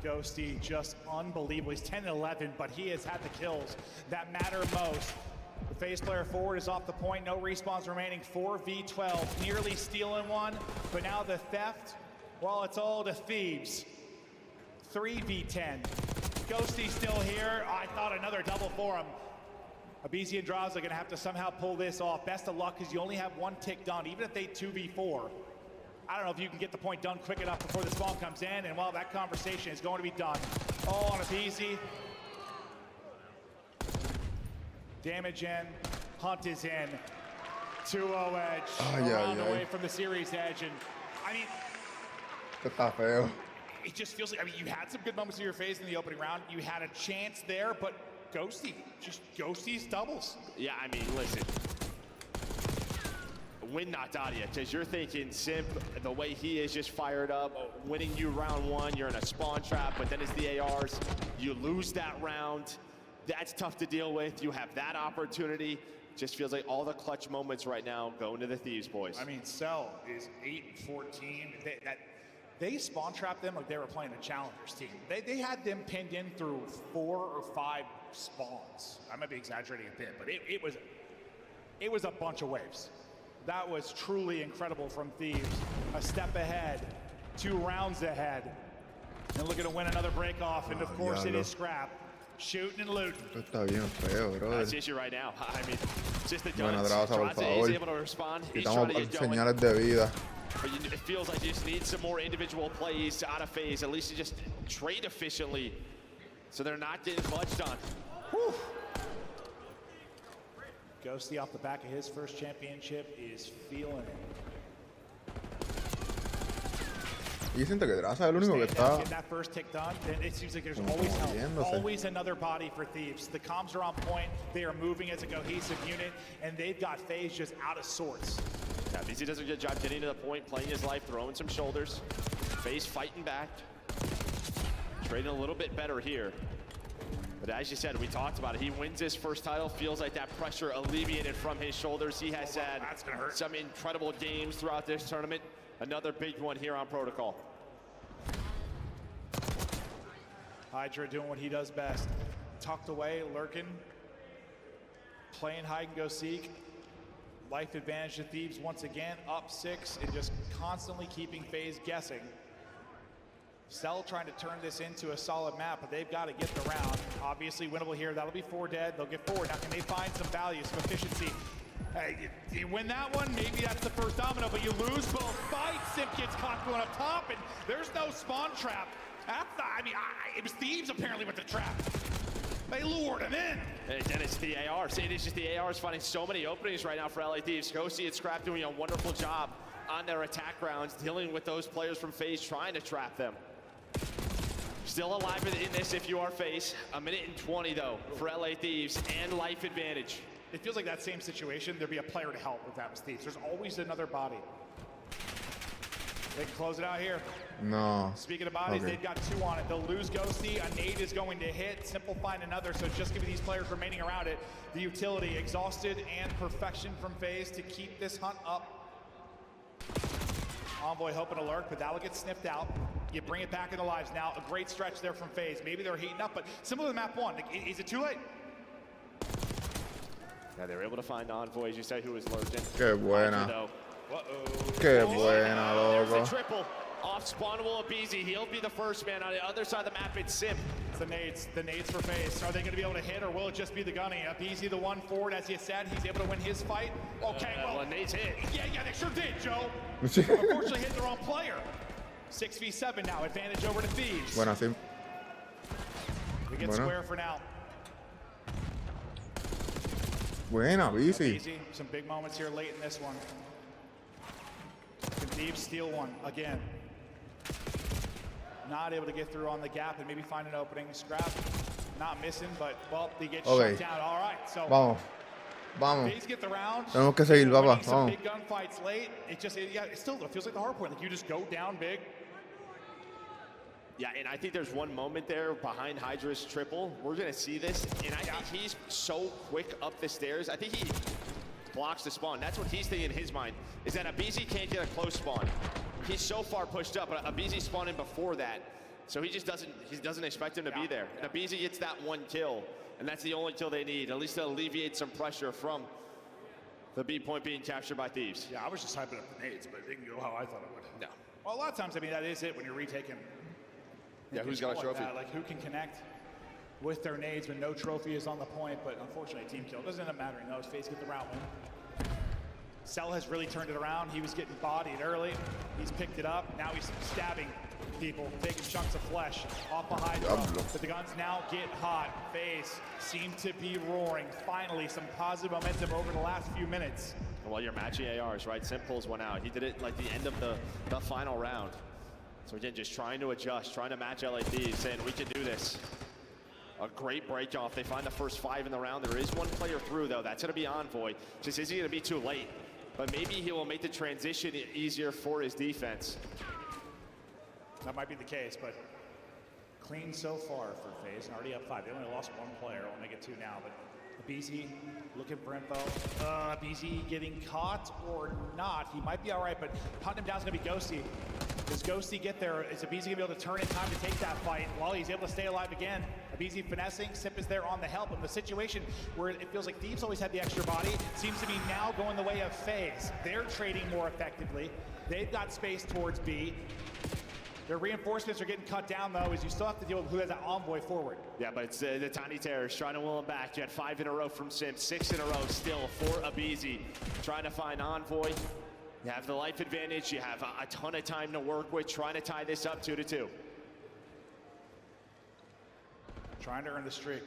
Ghosty, just unbelievable. He's 10-11, but he has had the kills that matter most. The Faze player forward is off the point. No respawns remaining. 4v12, nearly stealing 1. But now the theft, well, it's all to Thieves. 3v10. Ghosty still here. I thought another double for him. BZ and Draza are going to have to somehow pull this off. Best of luck, because you only have 1 tick done, even if they 2v4. I don't know if you can get the point done quick enough before the spawn comes in, and well, that conversation is going to be done. Oh, on a BZ. Damage in, Hunt is in. 2-0 edge, around away from the series edge, and I mean, it just feels like, I mean, you had some good moments in your Faze in the opening round. You had a chance there, but Ghosty's doubles. Yeah, I mean, listen. Win knocked out of you, because you're thinking Simp, the way he is just fired up, winning you round 1, you're in a spawn trap, but then it's the ARs. You lose that round. That's tough to deal with. You have that opportunity. Just feels like all the clutch moments right now going to the Thieves, boys. I mean, Cell is 8-14. They spawn trapped them like they were playing a challengers team. They had them pinned in through 4 or 5 spawns. I might be exaggerating a bit, but it was a bunch of waves. That was truly incredible from Thieves. A step ahead, 2 rounds ahead, and looking to win another break off. And of course, it is Scrap. Shooting and looting. Esto está bien feo, bro. That's the issue right now. I mean, just the Buena guns. traza, por He's favor. able to respond. He's Quitamos trying to get going. señales de vida. But it feels like you just need some more individual plays out of Faze. At least you just trade efficiently, so they're not getting budged on. Whew. Ghosty off the back of his first championship is feeling it. Y siento que Traza es el único que está Getting that first tick done, then it seems like there's como always help, moviéndose. always another body for Thieves. The comms are on point. They are moving as a cohesive unit, and they've got Faze just out of sorts. Yeah, BC does a good job getting to the point, playing his life, throwing some shoulders. Faze fighting back. Trading a little bit better here. But as you said, we talked about it. He wins his first title, feels like that pressure alleviated from his shoulders. He has had some incredible games throughout this tournament. Another big one here on Protocol. Hydra doing what he does best. Tucked away, lurking, playing hide and go seek. Life advantage to Thieves once again, up 6 and just constantly keeping Faze guessing. Cell trying to turn this into a solid map, but they've got to get the round. Obviously winnable here. That'll be 4 dead. They'll get forward. Now can they find some value, some efficiency? Hey, you win that one, maybe that's the first domino, but you lose both fights. Simp gets caught going up top, and there's no spawn trap. It was Thieves apparently with the trap. They lured him in. And then it's the ARs. It is just the ARs finding so many openings right now for LA Thieves. Ghosty and Scrap doing a wonderful job on their attack rounds, dealing with those players from Faze trying to trap them. Still alive in this if you are Faze. 1:20 though for LA Thieves and life advantage. It feels like that same situation, there'd be a player to help if that was Thieves. There's always another body. They can close it out here. No. Speaking of bodies, they've got 2 on it. They'll lose Ghosty. A nade is going to hit. Simple find another. So just giving these players remaining around it the utility, exhausted, and perfection from Faze to keep this hunt up. Envoy hoping to lurk, but that'll get sniffed out. You bring it back into lives now. A great stretch there from Faze. Maybe they're heating up, but similar to map 1. Is it too late? Yeah, they were able to find Envoy, as you say, who was lurking. Qué buena. Uh-oh. Qué buena, There's loco. the triple. Off spawn will Abizi. He'll be the first man. On the other side of the map, it's Simp. It's the nades for Faze. Are they going to be able to hit, or will it just be the gunny? Abizi, the one forward, as you said, he's able to win his fight. Okay, well, nades hit. Yeah, they sure did, Joe. Unfortunately, hit the wrong player. 6v7 now, advantage over to Thieves. Buena, sí. We get square for now. Buena, Bici. Easy. Some big moments here late in this one. Can Thieves steal one again? Not able to get through on the gap and maybe find an opening. Scrap, not missing, but well, they get shut down. All right, so Vamos. Faze get the round. Tenemos que seguir, papá. Some Vamos. big gunfights late. It still feels like the hard point. Like you just go down big. Yeah, and I think there's one moment there behind Hydra's triple. We're going to see this, and I think he's so quick up the stairs. I think he blocks the spawn. That's what he's thinking in his mind, is that Abizi can't get a close spawn. He's so far pushed up, but Abizi spawned in before that, so he doesn't expect him to be there. And Abizi gets that 1 kill, and that's the only kill they need, at least to alleviate some pressure from the B point being captured by Thieves. Yeah, I was just hyping up the nades, but it didn't go how I thought it would. No. Well, a lot of times, that is it when you're retaking. Yeah, who's got a trophy? Like who can connect with their nades when no trophy is on the point, but unfortunately team kill. Doesn't end up mattering though, as Faze get the round win. Cell has really turned it around. He was getting bodied early. He's picked it up. Now he's stabbing people, taking chunks of flesh off behind him. But the guns now get hot. Faze seem to be roaring. Finally, some positive momentum over the last few minutes. Well, you're matching ARs, right? Simp pulls one out. He did it like the end of the final round. So again, just trying to adjust, trying to match LA Thieves, saying we can do this. A great break off. They find the first 5 in the round. There is one player through though. That's gonna be Envoy. Just isn't gonna be too late. But maybe he will make the transition easier for his defense. That might be the case, but clean so far for Faze, and already up 5. They only lost 1 player. I'll make it 2 now, but BZ looking for info. BZ getting caught or not? He might be all right, but hunting him down is going to be Ghosty. Does Ghosty get there? Is BZ going to be able to turn in time to take that fight? Well, he's able to stay alive again. BZ finessing, Sip is there on the help. And the situation where it feels like Thieves always had the extra body seems to be now going the way of Faze. They're trading more effectively. They've got space towards B. Their reinforcements are getting cut down, though, as you still have to deal with who has that envoy forward. Yeah, but it's the Tiny Terrors trying to will him back. You had 5 in a row from Sim, 6 in a row still for Abizi. Trying to find envoy. You have the life advantage. You have a ton of time to work with, trying to tie this up 2-2. Trying to earn the streak.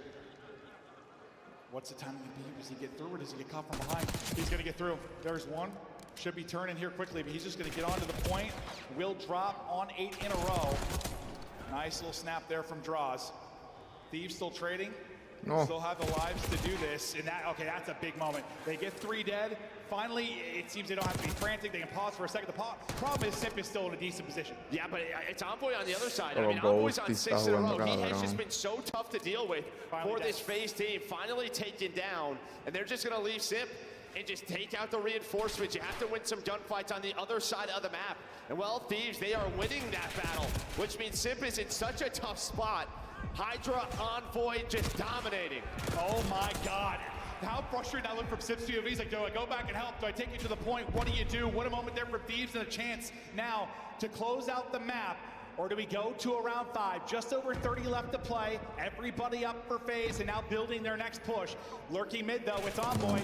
What's the time going to be? Does he get through or does he get caught from behind? He's going to get through. There's one. Should be turning here quickly, but he's just going to get onto the point. Will drop on 8 in a row. Nice little snap there from Draws. Thieves still trading. No. Still have the lives to do this. And that, okay, that's a big moment. They get 3 dead. Finally, it seems they don't have to be frantic. They can pause for a second. The problem is Sip is still in a decent position. Yeah, but it's Envoy on the other side. Oh, I mean, Envoy's on 6 in a row. He has just been so tough to deal with for this Faze team. Finally taken down, and they're just going to leave Sip and just take out the reinforcements. You have to win some gunfights on the other side of the map. And well, Thieves, they are winning that battle, which means Sip is in such a tough spot. Hydra, Envoy, just dominating. Oh my God. How frustrating I look from Sip's POV. He's like, do I go back and help? Do I take you to the point? What do? What a moment there for Thieves and a chance now to close out the map. Or do we go to a round 5? Just over 30 left to play. Everybody up for Faze and now building their next push. Lurking mid though, it's Envoy.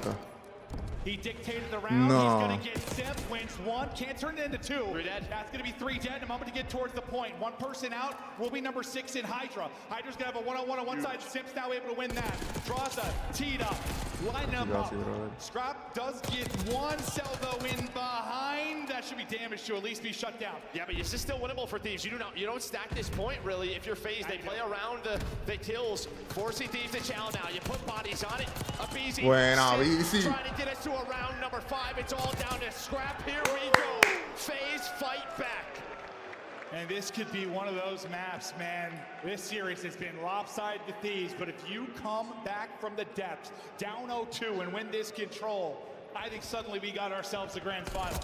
He dictated the round. No. He's going to get Sip, wins 1, can't turn it into 2. 3 dead. That's going to be 3 dead in a moment to get towards the point. 1 person out will be number 6 in Hydra. Hydra's going to have a one-on-one on one side. Sip's now able to win that. Draws a teed up, lining them up. Scrap does get 1 cell though in behind. That should be damaged to at least be shut down. Yeah, but this is still winnable for Thieves. You don't stack this point really if you're Faze. They play around the kills, forcing Thieves to challenge now. You put bodies on it. Abizi trying to get us to a round number 5. It's all down to Scrap. Here we go. Faze fight back. And this could be one of those maps, man. This series has been lopsided to Thieves, but if you come back from the depths, down 0-2 and win this control, I think suddenly we got ourselves the grand final.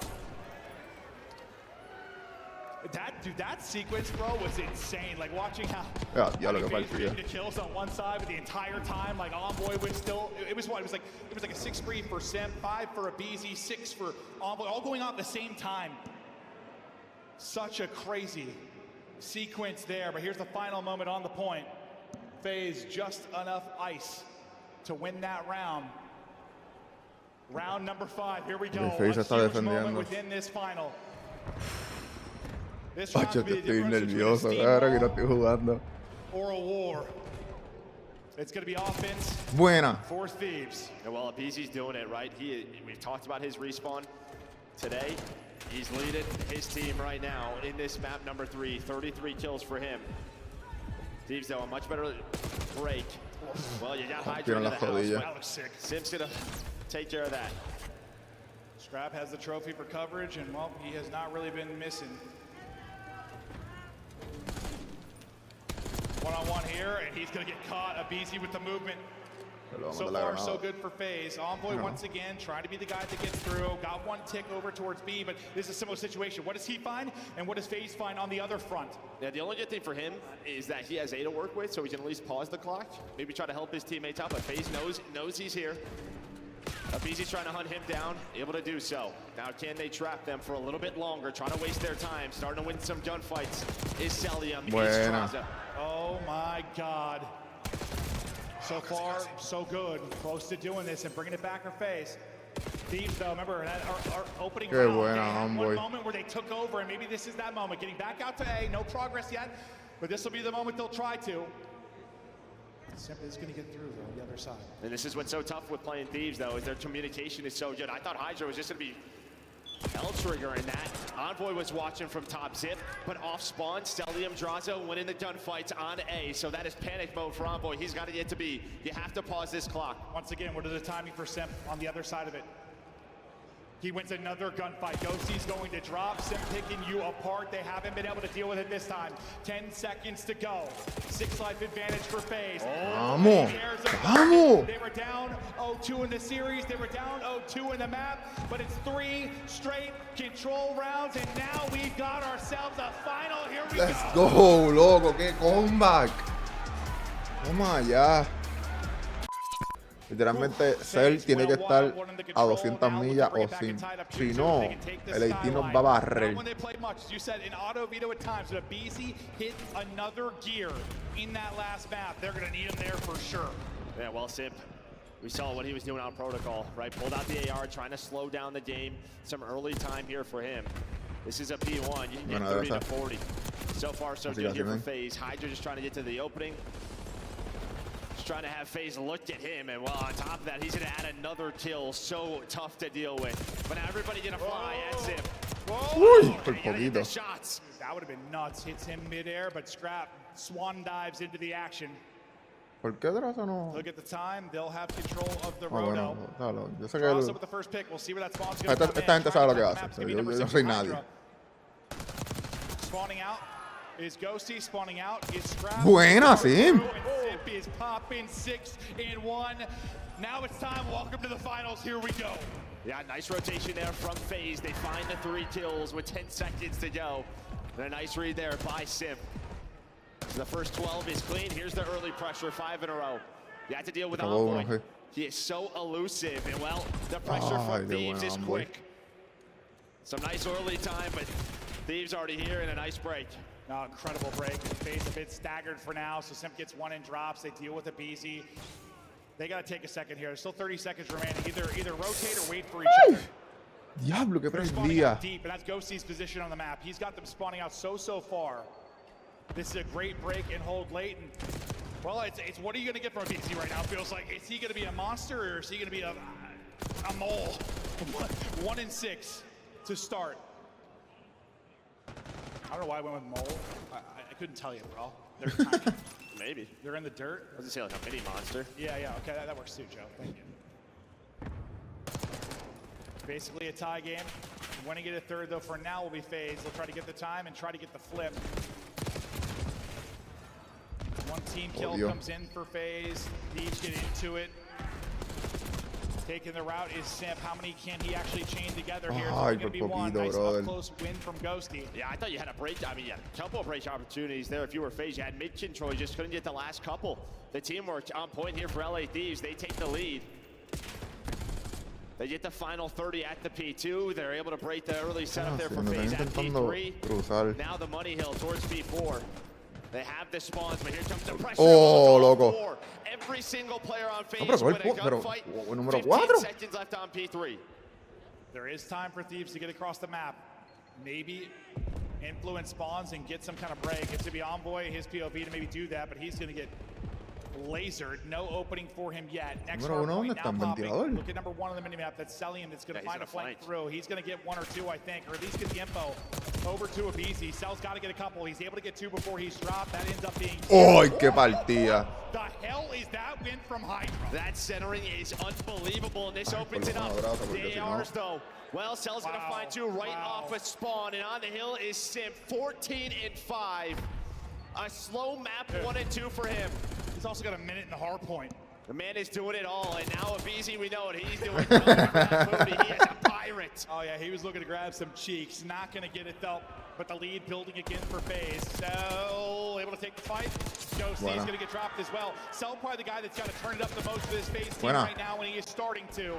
That sequence, bro, was insane. Like watching how the kills on one side, but the entire time, like Envoy was still. It was like a 6-3 for Sim, 5 for Abizi, 6 for Envoy, all going on at the same time. Such a crazy sequence there, but here's the final moment on the point. Faze just enough ice to win that round. Round number 5. Here we go. A huge moment within this final. Pacho, estoy nervioso, ahora que no estoy jugando. Or a war. It's going to be offense. Buena. For Thieves. Yeah, well, Abizi's doing it, right? We've talked about his respawn today. He's leading his team right now in this map number 3. 33 kills for him. Thieves, though, a much better break. Well, you got Hydra in the house. That looks sick. Sim's going to take care of that. Scrap has the trophy for coverage, and, well, he has not really been missing. One-on-one here, and he's going to get caught. Abizi with the movement. So far, so good for Faze. Envoy once again trying to be the guy that gets through. Got 1 tick over towards B, but this is a similar situation. What does he find, and what does Faze find on the other front? Yeah, the only good thing for him is that he has A to work with, so he can at least pause the clock. Maybe try to help his teammates out, but Faze knows he's here. Abizi's trying to hunt him down, able to do so. Now, can they trap them for a little bit longer, trying to waste their time, starting to win some gunfights? Is Celium, is Traza. Oh my God. So far, so good. Close to doing this and bringing it back in Faze. Thieves, though, remember that our opening round, they had one moment where they took over, and maybe this is that moment. Getting back out to A, no progress yet, but this will be the moment they'll try to. Simply is going to get through, though, on the other side. And this is what's so tough with playing Thieves, though, is their communication is so good. I thought Hydra was just going to be L-trigger in that. Envoy was watching from top zip, but off spawn, Stellium Drazo winning the gunfights on A, so that is panic mode for Envoy. He's got to get to B. You have to pause this clock. Once again, what is the timing for Simp on the other side of it? He wins another gunfight. Ghosty's going to drop. Sim picking you apart. They haven't been able to deal with it this time. 10 seconds to go. 6 life advantage for FaZe. Vamos. Vamos. They were down 0-2 in the series. They were down 0-2 in the map. But it's 3 straight control rounds. And now we've got ourselves a final. Here we Let's go, loco. Qué comeback. Toma ya. Literalmente, Cell tiene que estar a 200 millas o sin. Si no, el Haití nos va a barrer. Yeah, well, Simp, we saw what he was doing on protocol, right? Pulled out the AR, trying to slow down the game. Some early time here for him. This is a P1. You can get 30 to 40. So far, so good here for FaZe. Hydra just trying to get to the opening. Trying to have FaZe look at him, and well, on top of that, he's gonna add another kill. So tough to deal with. But now everybody gonna fly at him. Uy, por poquito. Shots. That would have been nuts. Hits him midair, but Scrap swan dives into the action. ¿Por qué Draza no? Look at the time. They'll have control of the Bueno, claro. Yo sé que Cross up with the first pick. We'll see where that spawn's going to come esta gente sabe lo que in. hace. Yo no soy nadie. Spawning out is Ghosty. Spawning out is Scrap. Buena, Sim. Zip is popping 6 in 1. Now it's time. Welcome to the finals. Here we go. Yeah, nice rotation there from FaZe. They find the 3 kills with 10 seconds to go. And a nice read there by Sim. So the first 12 is clean. Here's the early pressure, 5 in a row. You have to deal with Envoy. He is so elusive, and well, the pressure from Thieves is quick. Some nice early time, but Thieves already here and a nice break. Oh, incredible break. FaZe a bit staggered for now, so Simp gets 1 and drops. They deal with it easy. They got to take a second here. There's still 30 seconds remaining. Either rotate or wait for each other. Diablo, qué They're spawning out prendía. deep, and that's Ghosty's position on the map. He's got them spawning out so far. This is a great break and hold late. And, well, it's what are you going to get from a BC right now? It feels like, is he going to be a monster or is he going to be a mole? 1 and 6 to start. I don't know why I went with mole. I couldn't tell you, bro. They're tiny. Maybe. They're in the dirt. I was gonna say like a mini monster. Yeah, okay, that works too, Joe. Thank you. Basically a tie game. Winning it a third, though, for now will be FaZe. They'll try to get the time and try to get the flip. 1 team kill comes in for FaZe. Thieves get into it. Taking the route is Simp. How many can he actually chain together here? It's going to be 1. Nice up-close win from Ghosty. Yeah, I thought you had a break. I mean, yeah, a couple of break opportunities there. If you were FaZe, you had mid-control. You just couldn't get the last couple. The teamwork on point here for LA Thieves. They take the lead. They get the final 30 at the P2. They're able to break the early setup there for FaZe at P3. Now the money hill towards P4. They have the spawns, but here comes the pressure. Oh, loco. Every single player on FaZe pero win a gunfight. número 15 seconds left on P3. There is time for Thieves to get across the map. Maybe influence spawns and get some kind of break. It's to be Envoy, his POV to maybe do that, but he's going to get lasered. No opening for him yet. Next hard point now popping. Look at number 1 on the minimap. That's Celian that's going to find a flank through. He's going to get 1 or 2, I think, or at least get the info over to Abizi. Cell's got to get a couple. He's able to get 2 before he's dropped. That ends up being... ¡Ay, qué partida! The hell is that win from Hydra? That centering is unbelievable, and this opens it up. The ARs, though. Well, Cell's going to find 2 right off a spawn, and on the hill is Simp. 14 and 5. A slow map 1 and 2 for him. He's also got a minute in the hard point. The man is doing it all, and now Abizi, we know it. He's doing it. He is a pirate. Oh, yeah, he was looking to grab some cheeks. Not going to get it, though. But the lead building again for FaZe. Cell able to take the fight. Ghosty's going to get dropped as well. Cell probably the guy that's got to turn it up the most for this FaZe team right now, and he is starting to.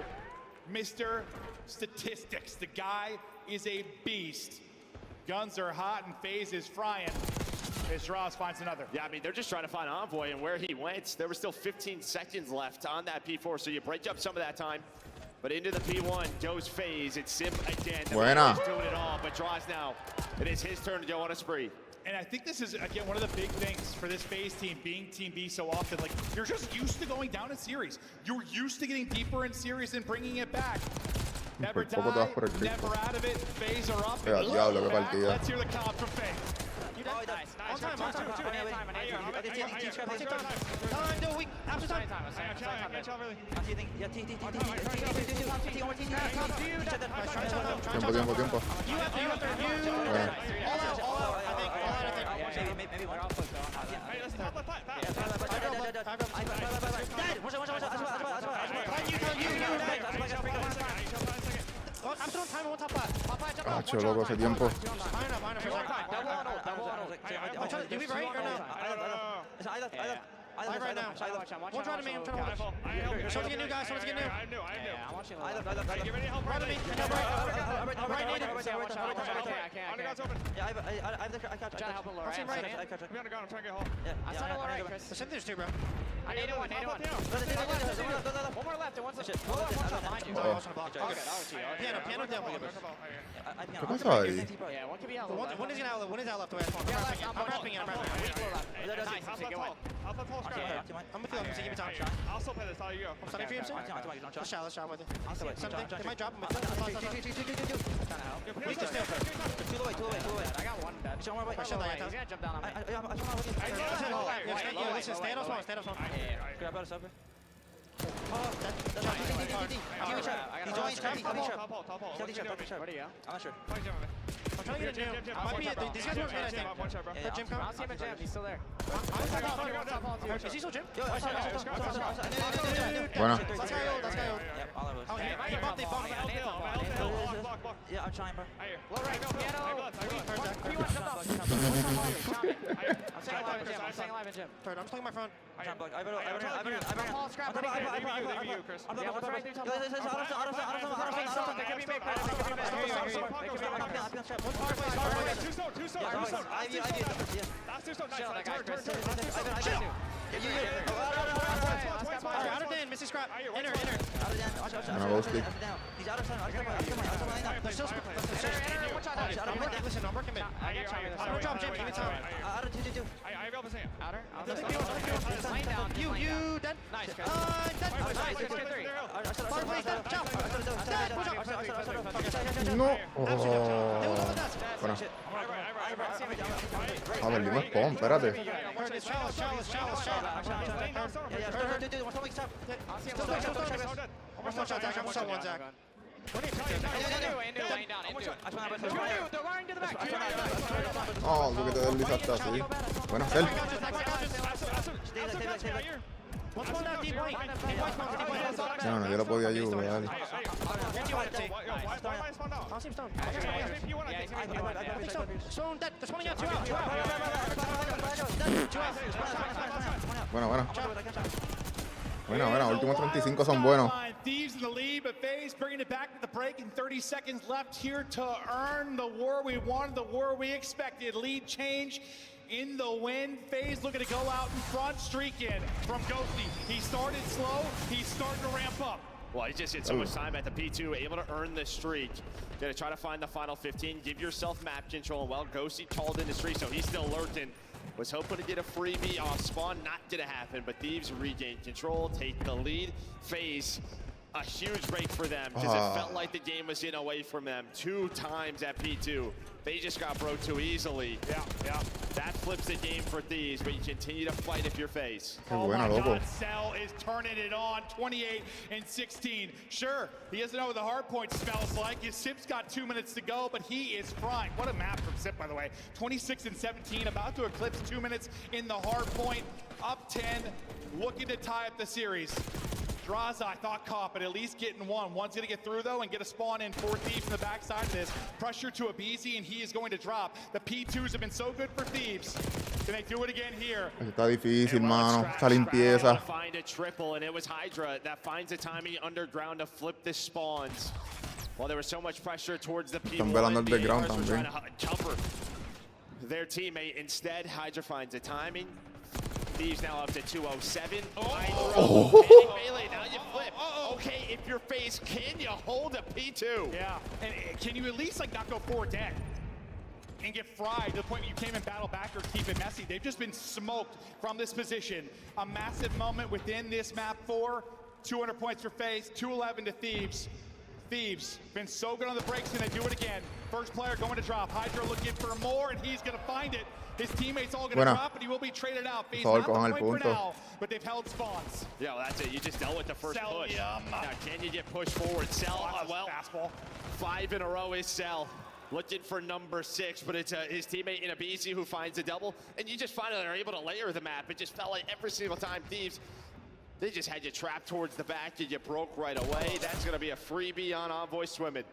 Mr. Statistics. The guy is a beast. Guns are hot, and FaZe is frying. As Ross finds another. Yeah, I mean, they're just trying to find Envoy, and where he went, there were still 15 seconds left on that P4, so you break up some of that time. But into the P1 goes FaZe. It's Simp again. Buena. Doing it all, but Draws now. It is his turn to go on a spree. And I think this is, again, one of the big things for this FaZe team, being Team B so often. Like, you're just used to going down in series. You're used to getting deeper in series and bringing it back. Never die, never out of it. FaZe are up. Let's hear the comp from FaZe. You done? Nice. On time. Time, Do weak. After time. Tiempo. You have to. Bueno. All out, I think. Maybe one. I'm throwing time on top left. Cacho, loco, ese tiempo. You be right or no? Live right now. One try to me. I'm trying to watch. Someone's getting new, guys. Someone's getting new. I'm watching. You ready to help? Right to me. Right needed. I can't. I Trying to help him lower. I'm seeing right. I'm trying to get home. I saw the lower right, Chris. Listen, there's two, bro. I need one. One more left and one's one shot behind you. I was gonna block. All good, I'll see you. Piano down. ¿Qué pasó ahí? Yeah, one could be out. One is out left. I'm wrapping it. Nice, good one. I'm with you. I'm give me time. I'll still play this. How you go? I'm starting for you, MC. Let's shot with it. Something. They might drop him. We can still. Too away. I got one dead. He's gonna jump down on me. Listen, stand up small. Grab out a supper. Where do you go? I'm not sure. I'm trying to get a new. Might be these guys were mid, I think. Jim I don't see him in jam. He's still there. Is he still Jim? Bueno. That's guy old. Oh, he bumped. Yeah, I'm trying, bro. Low right, go piano. I'm staying alive in gym. Third, I'm just playing my phone. Out of Dan, Missy Scrap. Enter. Bueno, go stick. They're still listen, I'm working mid. I'm gonna drop Jim, give me time. You dead? Nice, Chris. No. Bueno. A ver, dime spawn, espérate. Oh, tú que te deslizaste así. Bueno, Cel. No, yo lo podía ayudar. Bueno, últimos 35 son buenos. Thieves in the lead, but Faze bringing it back to the break in 30 seconds left here to earn the war we wanted, the war we expected. Lead change in the win. Faze looking to go out in front, streaking from Ghosty. He started slow, he's starting to ramp up. Well, he just hit so much time at the P2, able to earn the streak. Gonna try to find the final 15, give yourself map control. Well, Ghosty called in the streak, so he's still lurking. Was hoping to get a freebie off spawn, not gonna happen, but Thieves regain control, take the lead. Faze, a huge break for them, because it felt like the game was in away from them 2 times at P2. They just got broke too easily. Yeah. That flips the game for Thieves, but you continue to fight if you're Faze. Oh my God, Cell is turning it on, 28 and 16. Sure, he doesn't know what the hard point smells like. His Sip's got 2 minutes to go, but he is frying. What a map from Sip, by the way. 26 and 17, about to eclipse 2 minutes in the hard point. Up 10, looking to tie up the series. Draza, I thought caught, but at least getting one. One's gonna get through though and get a spawn in for Thieves from the backside of this. Pressure to Abizi and he is going to drop. The P2s have been so good for Thieves. Can they do it again here? Está difícil, mano. Esta limpieza. Find a triple, and it was Hydra that finds the timing underground to flip the spawns. Well, there was so much pressure towards the P1. Están velando underground también. Cover their teammate. Instead, Hydra finds the timing. Thieves now up to 207. Melee, now you flip. Okay, if you're Faze, can you hold a P2? Yeah, and can you at least like not go 4 dead and get fried to the point where you can't even battle back or keep it messy? They've just been smoked from this position. A massive moment within this map 4. 200 points for Faze, 211 to Thieves. Thieves been so good on the breaks, and they do it again. First player going to drop. Hydra looking for more, and he's going to find it. His teammates all going to drop, and he will be traded out. Faze not the point for now, but they've held spawns. Yeah, well, that's it. You just dealt with the first push. Now, can you get pushed forward? Cell, well, fastball. 5 in a row is Cell. Looking for number 6, but it's his teammate in a BC who finds a double. And you just finally are able to layer the map. It just felt like every single time Thieves, they just had you trapped towards the back and you broke right away. That's going to be a freebie on Envoy swimming.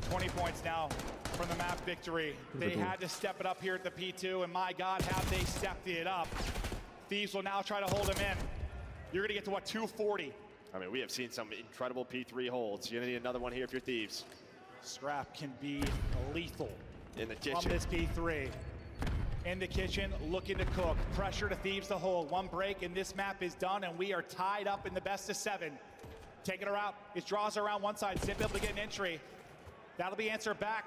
20 points now from the map victory. They had to step it up here at the P2, and my God, have they stepped it up. Thieves will now try to hold him in. You're going to get to, what, 240? I mean, we have seen some incredible P3 holds. You're going to need another one here if you're Thieves. Scrap can be lethal in the kitchen. From this P3. In the kitchen, looking to cook. Pressure to Thieves to hold. One break, and this map is done, and we are tied up in the best of 7. Taking her out. His draws around one side. Sim able to get an entry. That'll be answered back.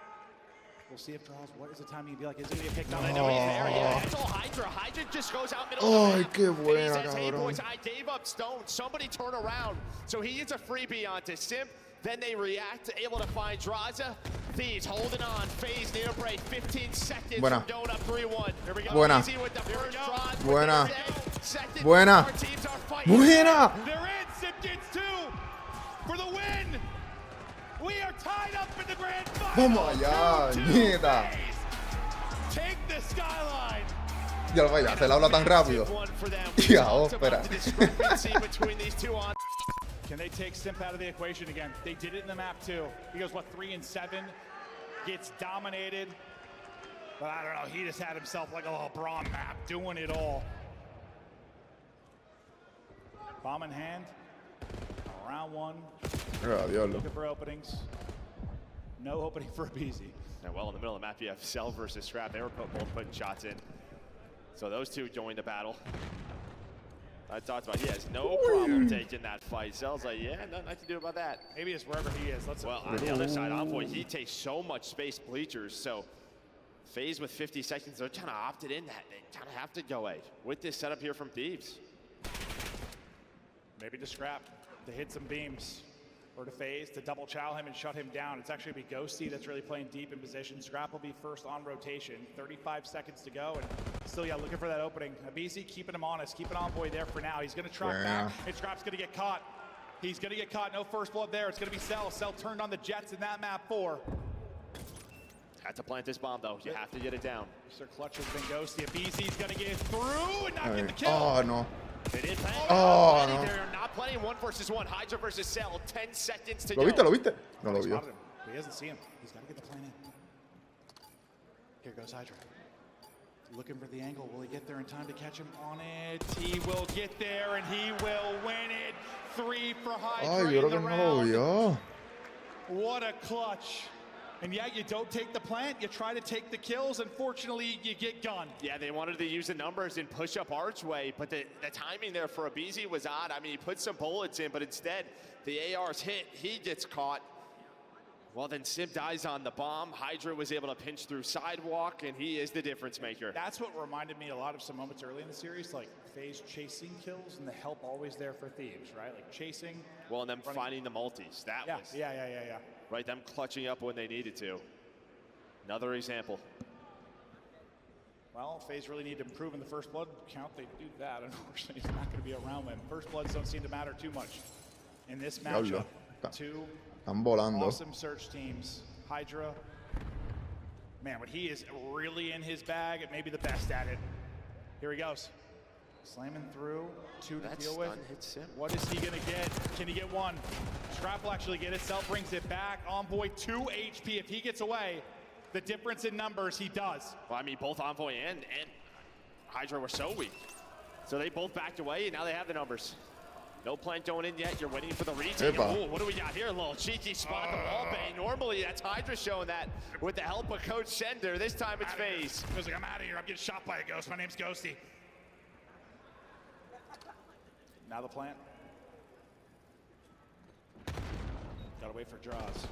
We'll see if draws. What is the timing be like? Is it going to get picked up? I know he's there. Yeah, that's all Hydra. Hydra just goes out middle of the map. Qué buena, and he says, hey, cabrón. boys, I gave up Stone. Somebody turn around. So he gets a freebie onto Sim. Then they react, able to find Draza. Thieves holding on. Faze near break. 15 seconds Buena. from going up 3-1. Here we go. Buena. Easy with the first draws. Buena. Second, Buena. our teams are fighting. Buena. They're in. Sim gets 2 for the win. We are tied up in the grand final. Vamos allá, nieta. Take the skyline. Ya lo vaya, se la habla tan rápido. Ya, espera. Can they take Simp out of the equation again? They did it in the map too. He goes, what, 3-7? Gets dominated. But I don't know, he just had himself like a LeBron map, doing it all. Bomb in hand. Round 1. Looking for openings. No opening for BZ. Yeah, well, in the middle of the map, you have Cell versus Scrap. They were both putting shots in. So those two joined the battle. I talked about he has no problem taking that fight. Cell's like, yeah, nothing to do about that. Maybe it's wherever he is. Well, on the other side, Envoy, he takes so much space bleachers. So Faze with 50 seconds, they're kind of opted in that. They kind of have to go A with this setup here from Thieves. Maybe to Scrap to hit some beams. Or to Faze to double chow him and shut him down. It's actually be Ghosty that's really playing deep in position. Scrap will be first on rotation. 35 seconds to go, and still, yeah, looking for that opening. BC keeping him honest, keeping Envoy there for now. He's going to track back, and Scrap's going to get caught. He's going to get caught. No first blood there. It's going to be Cell. Cell turned on the Jets in that map 4. Had to plant this bomb, though. You have to get it down. Mr. Clutch has been Ghosty. BC's going to get through and not get the kill. Oh, no. They didn't plan. Oh, no. They're not playing 1 versus 1. Hydra versus Cell. 10 seconds to ¿Lo go. viste? ¿Lo viste? No lo vio. He doesn't see him. He's got to get the plan in. Here goes Hydra. Looking for the angle. Will he get there in time to catch him on it? He will get there, and he will win it. 3 for Hydra Ay, yo creo in the que no lo round. vio. What a clutch. And yeah, you don't take the plant, you try to take the kills. Unfortunately, you get gunned. Yeah, they wanted to use the numbers and push up archway, but the timing there for Abizi was odd. I mean, he put some bullets in, but instead, the AR's hit, he gets caught. Well, then Sim dies on the bomb. Hydra was able to pinch through sidewalk, and he is the difference maker. That's what reminded me a lot of some moments early in the series, like Faze chasing kills and the help always there for Thieves, right? Like chasing. Well, and them finding the multis. That was. Yeah. Right, them clutching up when they needed to. Another example. Well, Faze really need to improve in the first blood count. They do that. Unfortunately, it's not going to be around them. First bloods don't seem to matter too much in this matchup. Two awesome search teams. Hydra. Man, but he is really in his bag and maybe the best at it. Here he goes. Slamming through, 2 to deal with. What is he gonna get? Can he get 1? Scrap will actually get it. Cell brings it back. Envoy 2 HP. If he gets away, the difference in numbers, he does. Well, I mean, both Envoy and Hydra were so weak. So they both backed away, and now they have the numbers. No plant going in yet. You're waiting for the retake. Ooh, what do we got here? A little cheeky spot the wall bang. Normally, that's Hydra showing that with the help of Coach Sender. This time it's Faze. He was like, I'm out of here. I'm getting shot by a ghost. My name's Ghosty. Now the plant. Gotta wait for draws.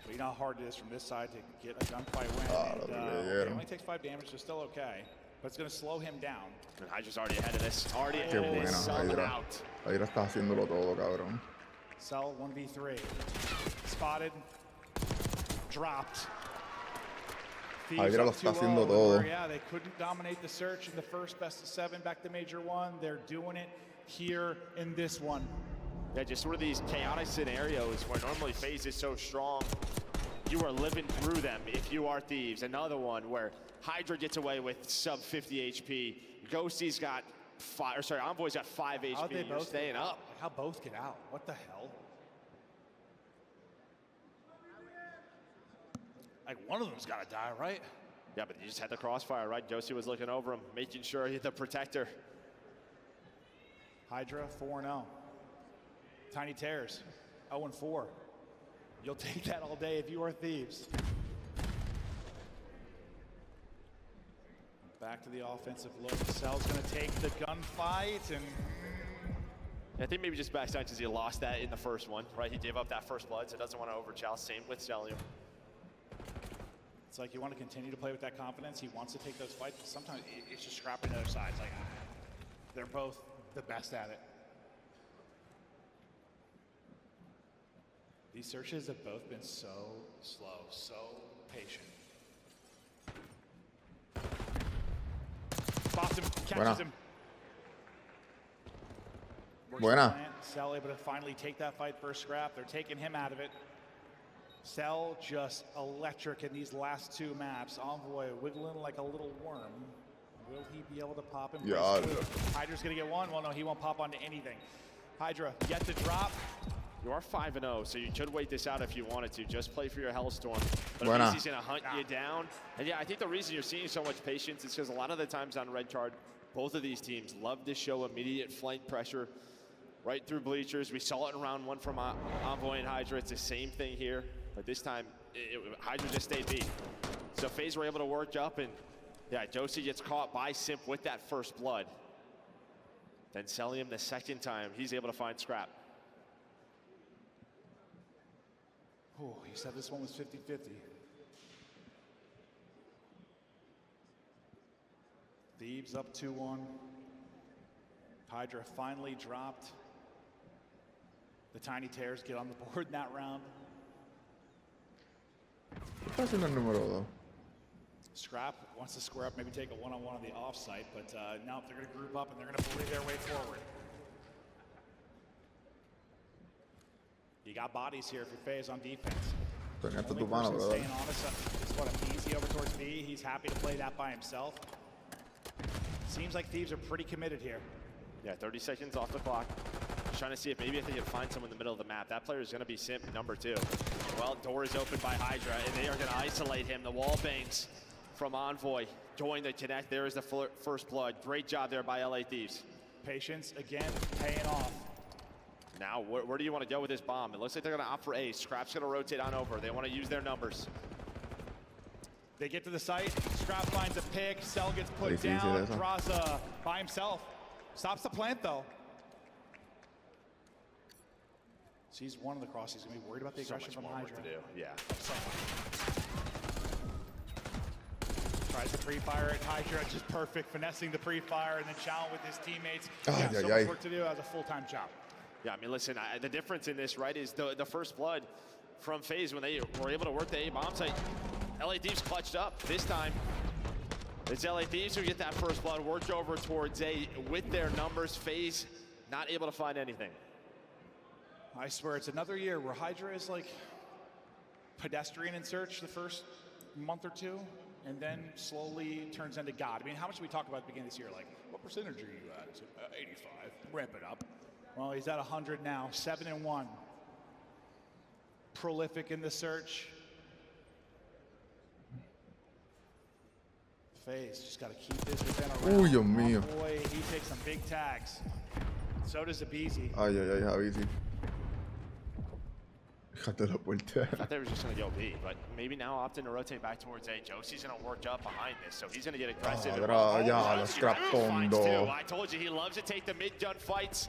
But you know how hard it is from this side to get a gunfight win. It only takes 5 damage, so still okay. But it's gonna slow him down. And Hydra's already ahead of this. Already ahead Qué of this. buena, Hydra. Hydra está haciéndolo todo, cabrón. Cell 1v3. spotted, dropped. Hydra lo está haciendo Thieves up 2-0, todo. yeah, they couldn't dominate the search in the first best of 7 back to Major 1. They're doing it here in this one. Yeah, just sort of these chaotic scenarios where normally Faze is so strong, you are living through them if you are Thieves. Another one where Hydra gets away with sub 50 HP. Ghosty's got 5, or sorry, Envoy's got 5 HP. How'd they You're both staying get out? up. How both get out? What the hell? Like one of them's got to die, right? Yeah, but you just had the crossfire, right? Ghosty was looking over him, making sure he hit the protector. Hydra 4-0. Tiny Tears 0-4. You'll take that all day if you are Thieves. Back to the offensive look. Cell's going to take the gunfight, and I think maybe just backside because he lost that in the first one, right? He gave up that first blood, so doesn't want to overchallenge. Same with Celium. it's like you want to continue to play with that confidence. He wants to take those fights, but sometimes it's just scrapping the other side. It's like, they're both the best at it. These searches have both been so slow, so patient. Spots him, catches him. Buena. Cell able to finally take that fight first scrap. They're taking him out of it. Cell just electric in these last two maps. Envoy wiggling like a little worm. Will he be able to pop him? Yeah. Hydra's gonna get one. Well, no, he won't pop onto anything. Hydra yet to drop. You are 5-0, so you could wait this out if you wanted to. Just play for your Hellstorm. But Buena. at least he's going to hunt you down. And yeah, I think the reason you're seeing so much patience is because a lot of the times on red card, both of these teams love to show immediate flank pressure right through bleachers. We saw it in round one from Envoy and Hydra. It's the same thing here. But this time, Hydra just stayed beat. So FaZe were able to work up, and yeah, Josie gets caught by Simp with that first blood. Then Celium the second time, he's able to find Scrap. Oh, you said this one was 50-50. Thieves up 2-1. Hydra finally dropped. The Tiny Tears get on the board in that round. ¿Qué está haciendo el número 2? Scrap wants to square up, maybe take a one-on-one on the offsite, but now they're going to group up and they're going to bully their way forward. You got bodies here if you're FaZe on defense. Tenía hasta Only tu mano, person ¿verdad? staying honest is what, easy over towards B. He's happy to play that by himself. Seems like Thieves are pretty committed here. Yeah, 30 seconds off the clock. Just trying to see if maybe they can find someone in the middle of the map. That player is going to be Simp number 2. Well, door is open by Hydra, and they are going to isolate him. The wall bangs from Envoy going to connect. There is the first blood. Great job there by LA Thieves. Patience, again, paying off. Now, where do you want to go with this bomb? It looks like they're going to opt for A. Scrap's going to rotate on over. They want to use their numbers. They get to the site. Scrap finds a pick. Cell gets put Difícil down. eso. Draws by himself. Stops the plant, though. Sees one of the cross. He's going to be worried about the So aggression much from more work Hydra. to do. Yeah. Tries to pre-fire it. Hydra just perfect, finessing the pre-fire, and then challenge with his teammates. Ay, So ay, much ay. work to do as a full-time job. Yeah, I mean, listen, the difference in this, right, is the first blood from FaZe when they were able to work the A bomb site. LA Thieves clutched up. This time, it's LA Thieves who get that first blood, worked over towards A with their numbers. FaZe not able to find anything. I swear, it's another year where Hydra is like pedestrian in search the first month or two, and then slowly turns into God. I mean, how much did we talk about at the beginning of this year? Like, what percentage are you at? It's 85. Ramp it up. Well, he's at 100 now, 7-1. Prolific in the search. FaZe just got to keep this within a round. Uy, Dios mío. Oh boy, he takes some big tags. So does Abizi. Ay, ay, ay, Javi, sí. Fíjate la puerta. I thought they were just going to go B, but maybe now opting to rotate back towards A. Josie's going to work up behind this, so he's going to get aggressive. Ya, los Scrap Tondo. I told you he loves to take the mid-gun fights.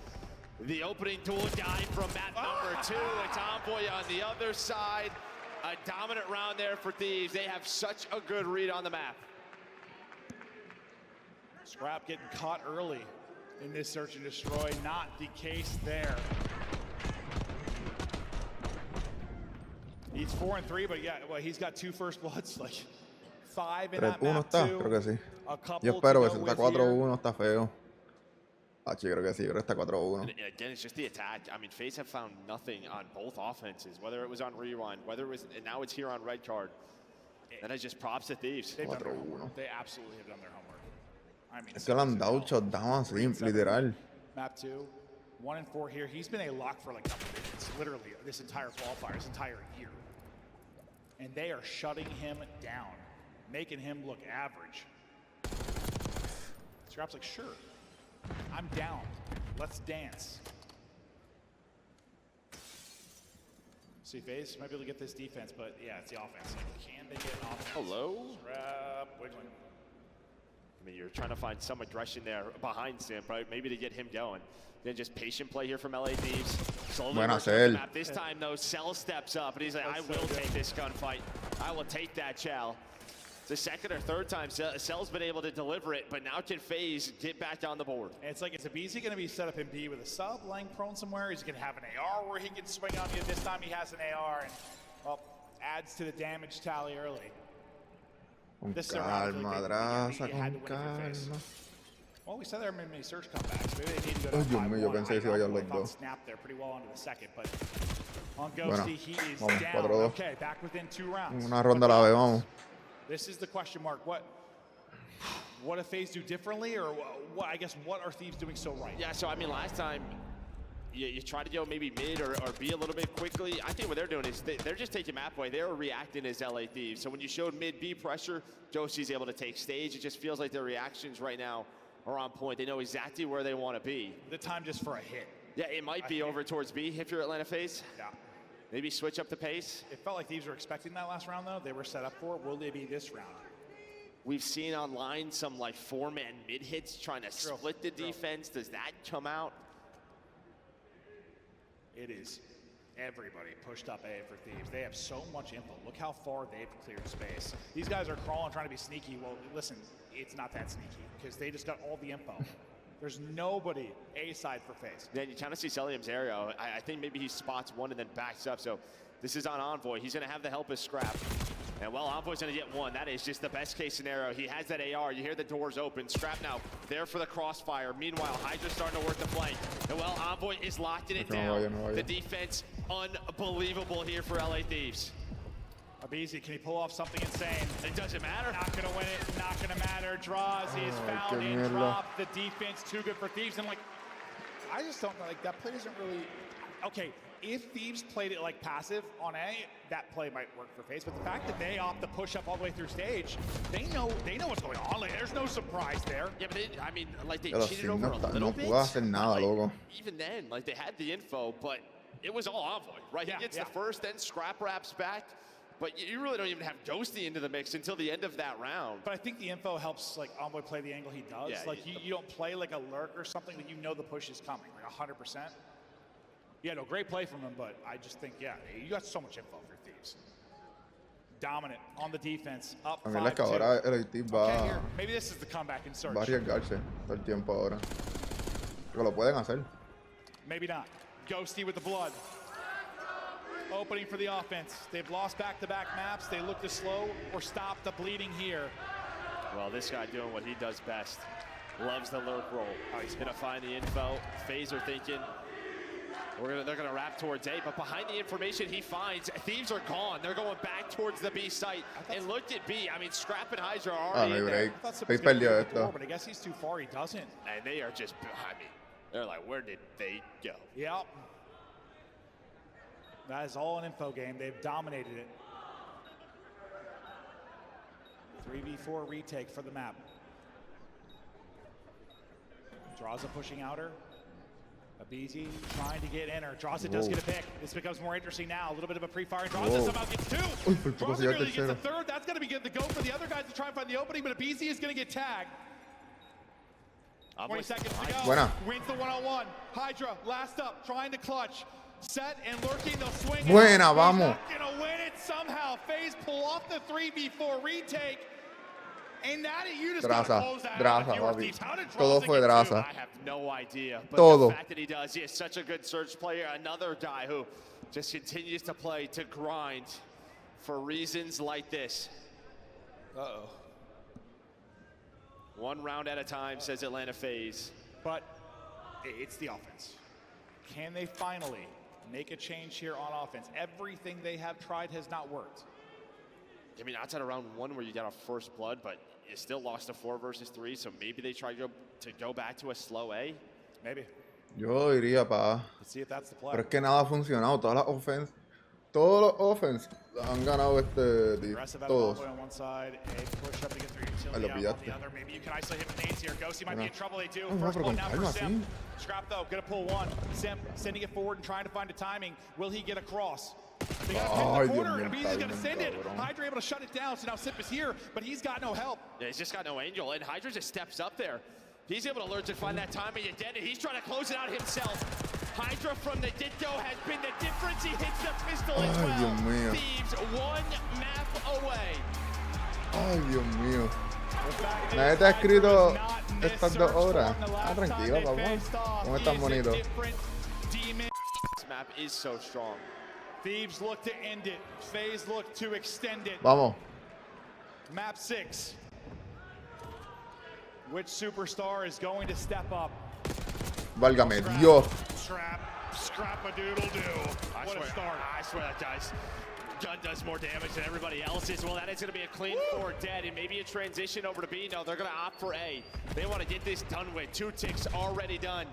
The opening duel guy from map number 2. It's Envoy on the other side. A dominant round there for Thieves. They have such a good read on the map. Scrap getting caught early in this search and destroy. Not the case there. 4-3, but yeah, well, he's got 2 first bloods, like 5 in that 3-1 map está, too. creo que sí. A couple Yo espero que to si go está with here. 4-1 está feo. Ah, sí, creo que sí, creo que está 4-1. And again, it's just the attack. I mean, FaZe have found nothing on both offenses, whether it was on Rewind, whether it was, and now it's here on Red Card. That is just props to Thieves. They've done their 4-1. homework. They absolutely have done their homework. I mean, Es que le han dado shutdown así, literal. Map 2, 1-4 here. He's been a lock for like double digits, literally this entire qualifier, this entire year. And they are shutting him down, making him look average. Scrap's like, sure, I'm down. Let's dance. See, FaZe might be able to get this defense, but yeah, it's the offense. Like, can they get an offense? Hello? Scrap, wiggling. I mean, you're trying to find some aggression there behind Sam, right? Maybe to get him going. Then just patient play here from LA Thieves. Slowly Buena working Cell. the map. This time, though, Cell steps up, and he's like, I will take this gunfight. I will take that, Chal. It's the second or third time Cell's been able to deliver it, but now can FaZe get back on the board? And it's like, is Abizi going to be set up in B with a sub, laying prone somewhere? Is he going to have an AR where he can swing on you? This time he has an AR, and, well, adds to the damage tally early. Con This is a round calma, really big. Draza, You had to con win it for FaZe. calma. Well, we said there were many surge comebacks. Maybe they need to go Ay, down Dios mío, yo 5-1. pensé que se iba a ir los dos. Snapped there pretty well onto the second, but on Bueno, Ghosty, he is vamos, down. 4-2. Okay, back within 2 rounds. Una ronda a la vez, vamos. This is the question mark. What do FaZe do differently, or what? I guess what are Thieves doing so right? Yeah, so I mean, last time you try to go maybe mid or be a little bit quickly. I think what they're doing is they're just taking map away. They're reacting as LA Thieves. So when you showed mid B pressure, Josie's able to take stage. It just feels like their reactions right now are on point. They know exactly where they want to be. The time just for a hit. Yeah, it might be over towards B if you're Atlanta Faze. Yeah. Maybe switch up the pace. It felt like Thieves were expecting that last round, though. They were set up for it. Will they be this round? We've seen online some like 4-man mid hits trying to split the defense. Does that come out? It is everybody pushed up A for Thieves. They have so much info. Look how far they've cleared space. These guys are crawling, trying to be sneaky. Well, listen, it's not that sneaky because they just got all the info. There's nobody A side for FaZe. Then you kind of see Celium's area. I think maybe he spots one and then backs up. So this is on Envoy. He's going to have the help of Scrap. And well, Envoy's going to get one. That is just the best case scenario. He has that AR. You hear the doors open. Scrap now there for the crossfire. Meanwhile, Hydra's starting to work the flank. And well, Envoy is locking it down. The defense, unbelievable here for LA Thieves. Abizi, can he pull off something insane? It doesn't matter. Not going to win it. Not going to matter. Draws. He is found and dropped. The defense too good for Thieves. And like, I just don't know. Like that play doesn't really. Okay, if Thieves played it like passive on A, that play might work for FaZe. But the fact that they opt to push up all the way through stage, they know what's going on. Like, there's no surprise there. Yeah, but I mean, like they Pero cheated si over no, a little no bit. puedo hacer nada, Like, loco. even then, like they had the info, but it was all Envoy, right? Yeah, He gets yeah. the first, then Scrap wraps back. But you really don't even have Ghosty into the mix until the end of that round. But I think the info helps like Envoy play the angle he does. Yeah, like you don't play like a lurk or something that you know the push is coming, like 100%. Yeah, no, great play from him, but I just think, yeah, you got so much info for Thieves. Dominant on the defense, up A mí es que 5-2. ahora el Haití Okay, va, here. Maybe this is the comeback in search. va a arriesgarse todo el tiempo ahora. Porque lo pueden hacer. Maybe not. Ghosty with the blood. Opening for the offense. They've lost back-to-back maps. They look to slow or stop the bleeding here. Well, this guy doing what he does best. Loves the lurk roll. He's going to find the info. FaZe are thinking they're going to wrap towards A, but behind the information he finds, Thieves are gone. They're going back towards the B site. And look at B. I mean, Scrap and Hydra are already in there. I thought FaZe somebody's gonna perdió open the door, esto. but I guess he's too far. He doesn't. And they are just, I mean, they're like, where did they go? Yep. That is all an info game. They've dominated it. 3v4 retake for the map. Draza pushing outer. Abizi trying to get in her. Draza does get a pick. This becomes more interesting now. A little bit of a pre-fire. Draza somehow gets two. Uy, por poco Draza se lleva nearly gets a tercero. third. That's going to be good to go for the other guys to try and find the opening, but Abizi is going to get tagged. 20 seconds to go. Buena. Wins the one-on-one. Hydra, last up, trying to clutch. Set and lurking, they'll swing. Buena, He's vamos. not gonna win it somehow. FaZe pull off the 3v4 retake. And that you just gotta close that out if you were papi. Thieves. How did Todo Draza fue get two? Draza. I have no idea. But Todo. the fact that he does, he is such a good search player. Another guy who just continues to play, to grind. for reasons like this. Uh-oh. One round at a time, says Atlanta Faze. But it's the offense. Can they finally make a change here on offense? Everything they have tried has not worked. I mean, outside of round 1 where you got a first blood, but you still lost to 4 versus 3, so maybe they try to go back to a slow A. Maybe. Yo diría, pa. Let's see if that's the play. Pero es que nada ha funcionado. Todas las offense, todos los offense han ganado Aggressive out todos. of on one side, a push up to get through Ahí utility lo out on the pillaste. other. Maybe you can isolate him with nades here. Ghosty might be in trouble. They do. No, First pero blood con now for calma, Sim. así. Scrap though, gonna pull one. Sim sending it forward and trying to find a timing. Will he get across? They got hit in Ay, the Dios corner, mío, and Beezy's gonna timing, send it. cabrón. Hydra able to shut it down, so now Sip is here, but he's got no help. Yeah, he's just got no angel, and Hydra just steps up there. He's able to lurch and find that timing again, and he's trying to close it out himself. Hydra from the get-go has been the difference. He hits the pistol as Ay, well. Dios mío. Thieves one map away. Ay, Dios mío. The fact Nadie is, te ha Hydra escrito was not estas missed 2 search horas. from the Ah, last tranquilo, time they papá. faced off. ¿Cómo He estás, is a bonito? different demon. This map is so strong. Thieves look to end it. FaZe look to extend it. Vamos. Map 6. Which superstar is going to step up? Válgame Dios. Scrap-a-doodle-doo. What a start. I swear that guy's gun does more damage than everybody else's. Well, that is going to be a clean 4 dead, and maybe a transition over to B. No, they're going to opt for A. They want to get this done with. 2 ticks already done.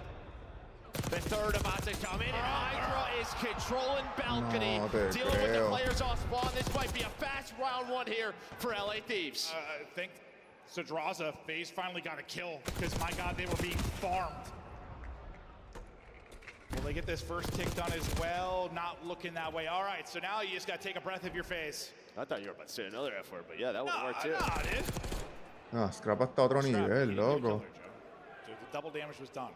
The third about to come in, and Hydra is controlling balcony, No te dealing with the creo. players off spawn. This might be a fast round 1 here for LA Thieves. I think Sadraza, FaZe finally got a kill, because my God, they were being farmed. Will they get this first tick done as well? Not looking that way. All right, so now you just got to take a breath of your FaZe. I thought you were about to say another F word, but yeah, that would work too. Nah, dude. No, Scrap hasta otro Scrap, nivel, you didn't get a kill loco. there, Joe. Dude, the double damage was done.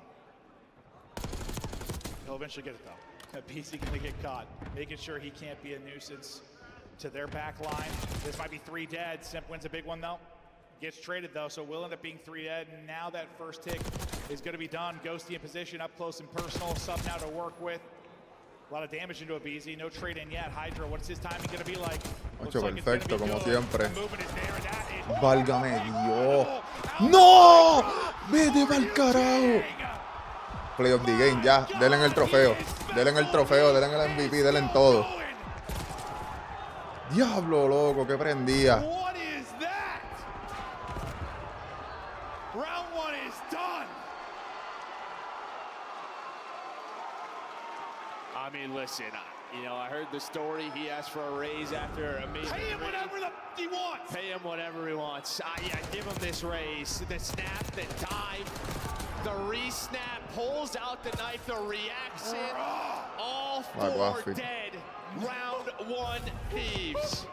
He'll eventually get it though. BC gonna get caught, making sure he can't be a nuisance to their back line. This might be 3 dead. Simp wins a big one though. Gets traded though, so will end up being 3 dead. And now that first tick is gonna be done. Ghosty in position, up close and personal. Sub now to work with. A lot of damage into a BZ. No trade in yet. Hydra, what's his timing gonna be like? Looks Ocho, like it's gonna perfecto, be como good. siempre. The movement is there, and that is- Válgame Dios. ¡No! ¡Vete pa'l carajo! Play of the game, ya. Denle el trofeo. Denle el trofeo, denle el MVP, denle en todo. Diablo, loco, que prendía. What is that? Round 1 is done. I mean, listen, you know, I heard the story. He asked for a raise after a amazing. Pay him whatever he wants. Pay him whatever he wants. Yeah, give him this raise. The snap, the dive, the re-snap, pulls out the knife, the reaction. All 4 dead. Round 1 Thieves.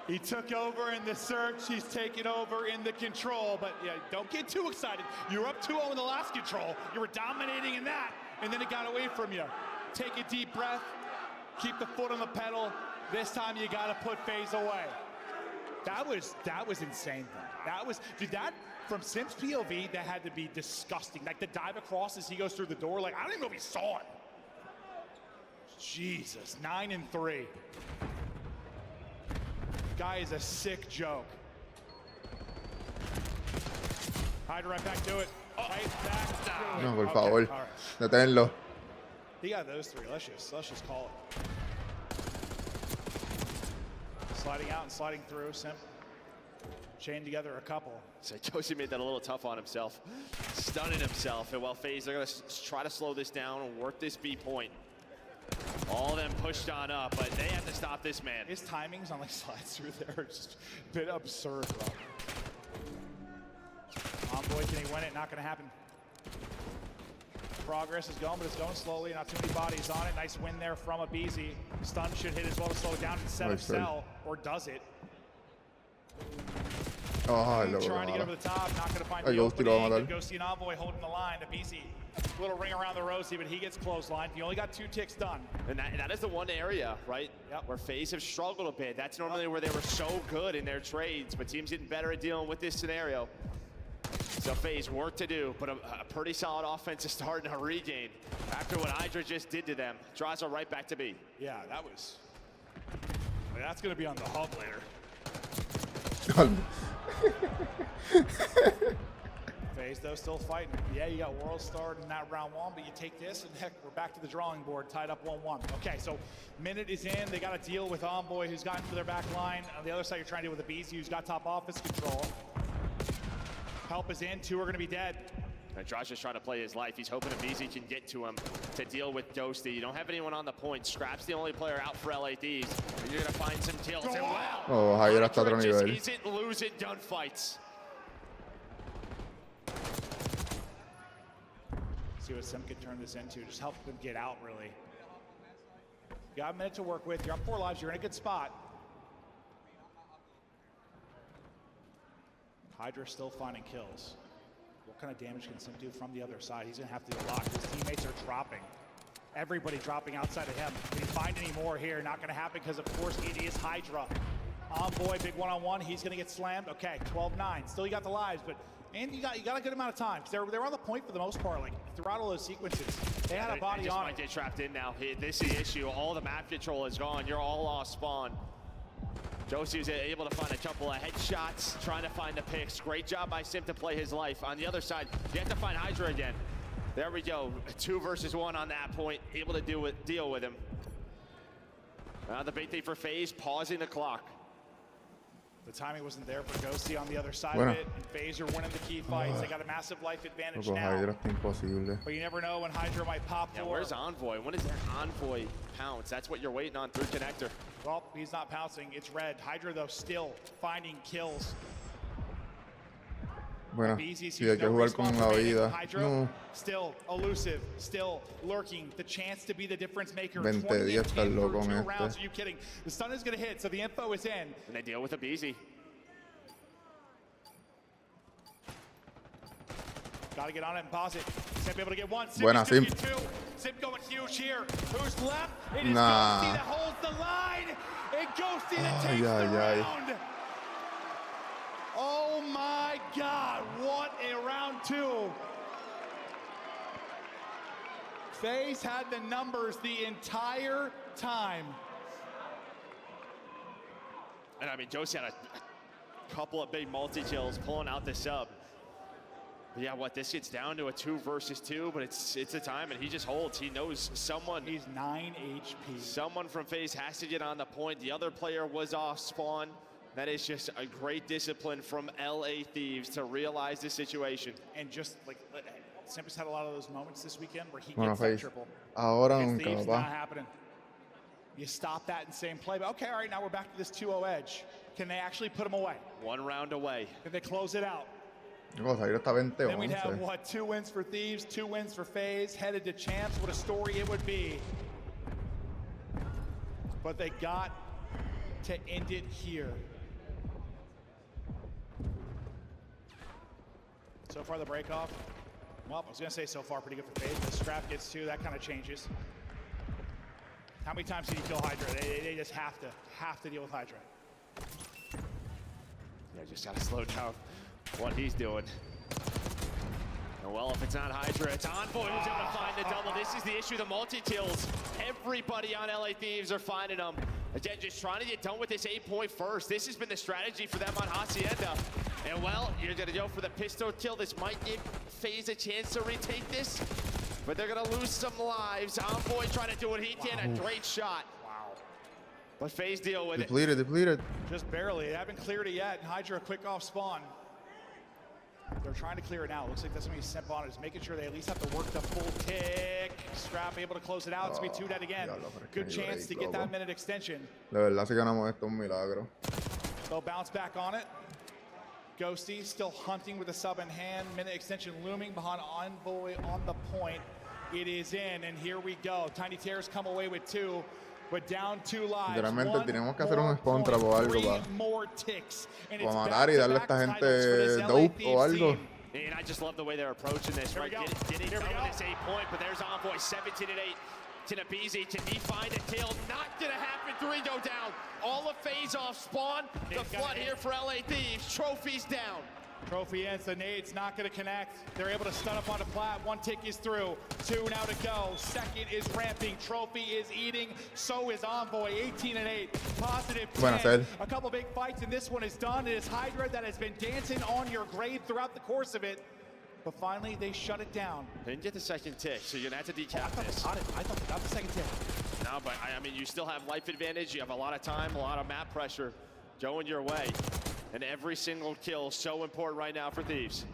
He took over in the search. He's taken over in the control. But yeah, don't get too excited. You were up 2-0 in the last control. You were dominating in that, and then it got away from you. Take a deep breath. Keep the foot on the pedal. This time you got to put FaZe away. That was insane, though. That was, dude, that from Sim's POV, that had to be disgusting. Like the dive across as he goes through the door. Like, I don't even know if he saw it. Jesus, 9-3. Guy is a sick joke. Hydra right back to it. Right back to it. No, por Okay, favor. all right. Deténlo. He got those 3. Let's just call it. Sliding out and sliding through. Simp chained together a couple. So Josie made that a little tough on himself, stunning himself. And while FaZe, they're going to try to slow this down and work this B point. All of them pushed on up, but they have to stop this man. His timings on like slides through there are just a bit absurd, bro. Envoy, can he win it? Not going to happen. Progress is going, but it's going slowly. Not too many bodies on it. Nice win there from a BZ. Stun should hit as well to slow it down instead of sell, or does it? Ay, lo Trying to get mata. over the top, not going to find Ay, the Ghosty lo va a opening. matar. Ghosty and Envoy holding the line. A BZ, little ring around the rosy, but he gets clotheslined. He only got 2 ticks done. And that is the one area, right, where FaZe have struggled a bit. That's normally where they were so good in their trades, but teams getting better at dealing with this scenario. So FaZe work to do, but a pretty solid offensive start and a regain after what Hydra just did to them. Draws her right back to B. Yeah, that was That's going to be on the hub later. Faze, though, still fighting. Yeah, you got World Star in that round one, but you take this, and heck, we're back to the drawing board, tied up 1-1. Okay, so minute is in. They got to deal with Envoy, who's gotten to their back line. On the other side, you're trying to deal with the BZ, who's got top office control. Help is in. 2 are going to be dead. And Josh is trying to play his life. He's hoping a BZ can get to him to deal with Ghosty. You don't have anyone on the point. Scrap's the only player out for LA Thieves. You're going to find some kills. And wow, Oh, Hydra está a otro nivel. isn't losing gunfights. See what Sim can turn this into. Just help them get out, really. You got a minute to work with. You're on 4 lives. You're in a good spot. Hydra's still finding kills. What kind of damage can Sim do from the other side? He's going to have to do a lot. His teammates are dropping. Everybody dropping outside of him. Can he find any more here? Not going to happen because, of course, it is Hydra. Envoy, big one-on-one. He's going to get slammed. Okay, 12-9. Still, you got the lives, but and you got a good amount of time. They were on the point for the most part, like throughout all those sequences. They had a body they just on. Might get trapped in now. This is the issue. All the map control is gone. You're all off spawn. Josie was able to find a couple of headshots, trying to find the picks. Great job by Sim to play his life. On the other side, you have to find Hydra again. There we go. 2 versus 1 on that point. Able to deal with him. Now the big thing for Faze, pausing the clock. The timing wasn't there for Ghosty on the other side of it. And Faze are winning the key fights. They got a massive life advantage now. Hydra está imposible. But you never know when Hydra might pop for. Where's Envoy? When is that Envoy pounce? That's what you're waiting on through connector. Well, he's not pouncing. It's red. Hydra, though, still finding kills. Bueno, si hay que jugar con la vida. No. Still elusive, still lurking. The chance to be the difference maker. 20-10 está loco con este. Rounds. Are you kidding? The stun is going to hit, so the info is in. And they deal with a BZ. Got to get on it and pause it. Sim able to get 1. Sim Buena, Sim. 2. Sim going huge here. Who's left? It is Nah. Ghosty that holds the line. And Ghosty that takes the round. Oh my God, what a round 2. Faze had the numbers the entire time. And I mean, Josie had a couple of big multi-kills pulling out the sub. But yeah, this gets down to a 2 versus 2, but it's a time, and he just holds. He knows someone. He's 9 HP. Someone from Faze has to get on the point. The other player was off spawn. That is just a great discipline from LA Thieves to realize the situation. And just like, Simp's had a lot of those moments this weekend where he gets that triple. Ahora Against nunca, Thieves, papá. not happening. You stop that in the same play. But okay, all right, now we're back to this 2-0 edge. Can they actually put him away? 1 round away. Can they close it out? Hydra está 20-11. Then we'd have, what, 2 wins for Thieves, 2 wins for Faze, headed to champs. What a story it would be. But they got to end it here. So far, the break off. Well, I was going to say so far pretty good for Faze. The Scrap gets 2. That kind of changes. How many times did he kill Hydra? They just have to deal with Hydra. Yeah, just got to slow down what he's doing. And well, if it's not Hydra, it's Envoy who's able to find the double. This is the issue, the multi-kills. Everybody on LA Thieves are finding them. Again, just trying to get done with this 8-point first. This has been the strategy for them on Hacienda. And well, you're gonna go for the pistol kill. This might give Faze a chance to retake this, but they're gonna lose some lives. Envoy trying to do what he can, a great shot. Wow. But Faze deal with Depleted. Just barely. They haven't cleared it yet. Hydra quick off spawn. They're trying to clear it now. Looks like that's going to be Simp on it. Just making sure they at least have to work the full tick. Scrap able to close it out. It's going to be 2 dead again. Good chance to get that minute extension. De verdad, si ganamos esto, un milagro. They'll bounce back on it. Ghosty still hunting with a sub in hand. Minute extension looming behind Envoy on the point. It is in, and here we go. Tiny Tears come away with 2. But down 2 lives. Literalmente tenemos que hacer un spawn trap o algo para matar y darle a esta gente dope o algo. And I just love the way they're approaching this, right? Getting done with this 8-point, but there's Envoy 17-8 to Nabizi. Can he find a kill? Not gonna happen. 3 go down. All of Faze off spawn. The flood here for LA Thieves. Trophies down. Trophy ends, the nade's not going to connect. They're able to stun up on the plat. One tick is through, 2 now to go. Second is ramping, Trophy is eating, so is Envoy, 18 and 8, positive 10. A couple big fights, and this one is done. It is Hydra that has been dancing on your grave throughout the course of it. But finally, they shut it down. Didn't get the second tick, so you're gonna have to decap this. I thought they got the second tick. No, but I mean, you still have life advantage. You have a lot of time, a lot of map pressure going your way. And every single kill so important right now for Thieves.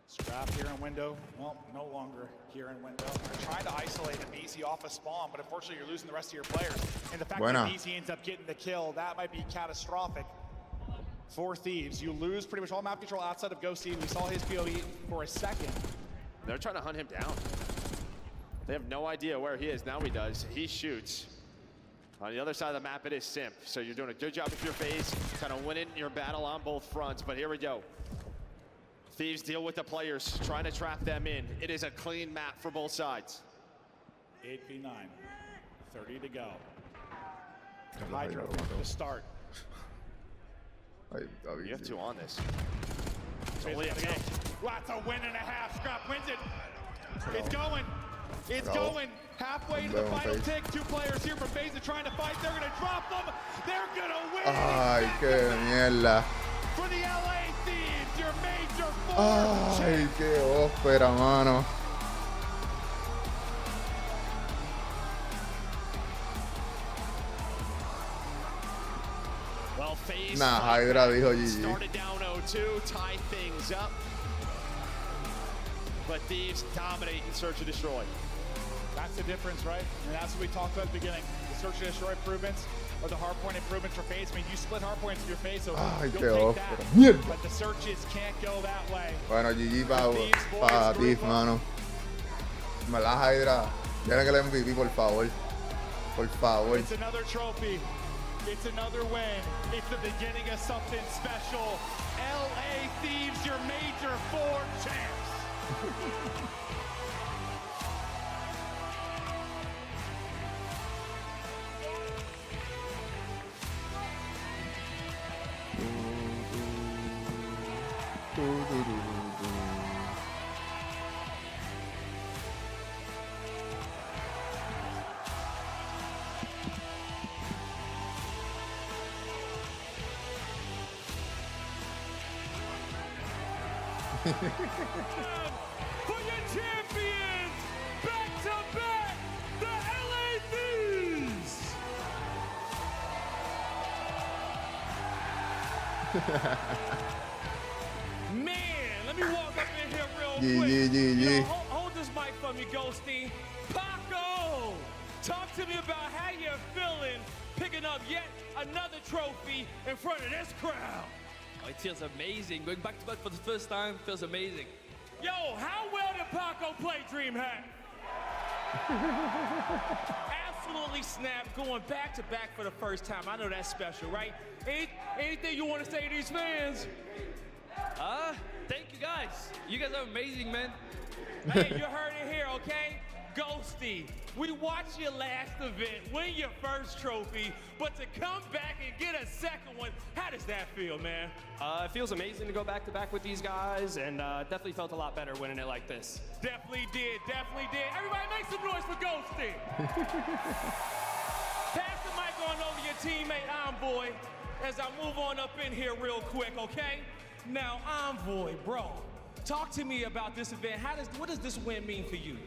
Scrap here in window. Well, no longer here in window. They're trying to isolate Abizi off a spawn, but unfortunately, you're losing the rest of your players. And the fact that Abizi ends up getting the kill, that might be catastrophic for Thieves. You lose pretty much all map control outside of Ghosty. We saw his POE for a second. They're trying to hunt him down. They have no idea where he is. Now he does. He shoots. On the other side of the map, it is Simp. So you're doing a good job with your phase, kind of winning your battle on both fronts. But here we go. Thieves deal with the players, trying to trap them in. It is a clean map for both sides. 8v9, 30 to go. Hydra to start. You have 2 on this. It's only a tick. That's a win and a half. Scrap wins it. It's going. It's going. Halfway to the final tick. 2 players here from Faze trying to fight. They're going to drop them. They're going to win. Ay, qué mierda. For the LA Thieves, your major 4. Ay, qué ópera, mano. Well, Faze Hydra dijo GG. started down 0-2, tie things up. But Thieves dominate in Search and Destroy. That's the difference, right? And that's what we talked about at the beginning. The Search and Destroy improvements or the hardpoint improvements for Faze. I mean, you split hardpoints in your face, so you'll take that. But the searches can't go that way. Bueno, GG para Thieves, mano. Me la Hydra. Denle el MVP, por favor. Por favor. It's another trophy. It's another win. It's the beginning of something special. LA Thieves, your major 4 champs. For your champions, back to back, the LA Thieves. Man, let me walk up in here real quick. You know, hold this mic for me, Ghosty. Paco, talk to me about how you're feeling picking up yet another trophy in front of this crowd. Oh, it feels amazing. Going back to back for the first time feels amazing. Yo, how well did Paco play DreamHack? Absolutely snapped, going back to back for the first time. I know that's special, right? Anything you want to say to these fans? Thank you guys. You guys are amazing, man. Hey, you heard it here, okay? Ghosty, we watched your last event, win your first trophy, but to come back and get a second one, how does that feel, man? It feels amazing to go back to back with these guys, and definitely felt a lot better winning it like this. Definitely did, definitely did. Everybody make some noise for Ghosty. Pass the mic on over to your teammate, Envoy, as I move on up in here real quick, okay? Now, Envoy, bro, talk to me about this event. What does this win mean for you?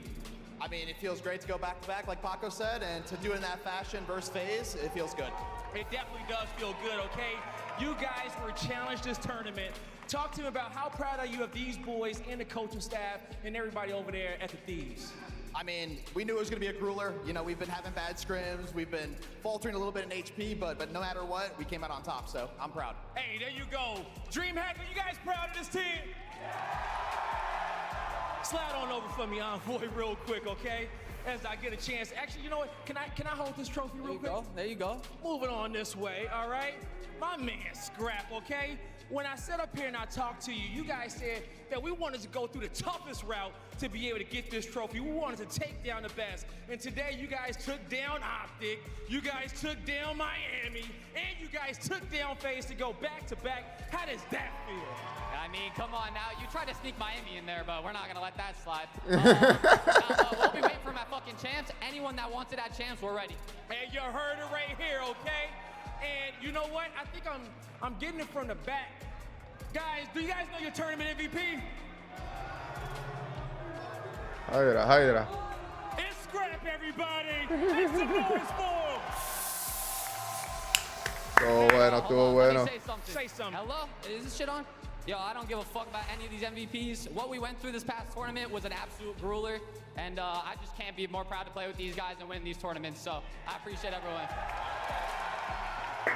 I mean, it feels great to go back to back, like Paco said, and to do it in that fashion versus Faze, it feels good. It definitely does feel good, okay? You guys were challenged this tournament. Talk to me about how proud are you of these boys and the coaching staff and everybody over there at the Thieves? I mean, we knew it was going to be a grueler. You know, we've been having bad scrims. We've been faltering a little bit in HP, but no matter what, we came out on top, so I'm proud. Hey, there you go. DreamHack, are you guys proud of this team? Slide on over for me, Envoy, real quick, okay? as I get a chance. Actually, you know what? Can I hold this trophy real quick? There you go. Moving on this way, all right? My man, Scrap, okay? When I sat up here and I talked to you, you guys said that we wanted to go through the toughest route to be able to get this trophy. We wanted to take down the best. And today, you guys took down Optic, you guys took down Miami, and you guys took down Faze to go back-to-back. How does that feel? I mean, come on now. You tried to sneak Miami in there, but we're not going to let that slide. We'll be waiting for my fucking champs. Anyone that wants it at champs, we're ready. And you heard it right here, okay? And you know what? I think I'm getting it from the back. Guys, do you guys know your tournament MVP? Hydra. It's Scrap, everybody. Make some noise for him. Estuvo bueno. Let me Say something. Hello? Is this shit on? Yo, I don't give a fuck about any of these MVPs. What we went through this past tournament was an absolute grueler, and I just can't be more proud to play with these guys and win these tournaments, so I appreciate everyone.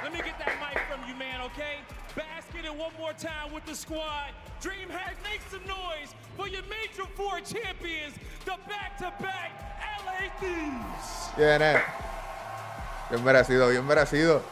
Let me get that mic from you, man, okay? Basket it one more time with the squad. DreamHack, make some noise for your Major 4 champions, the back-to-back LA Thieves. Bien merecido, bien merecido.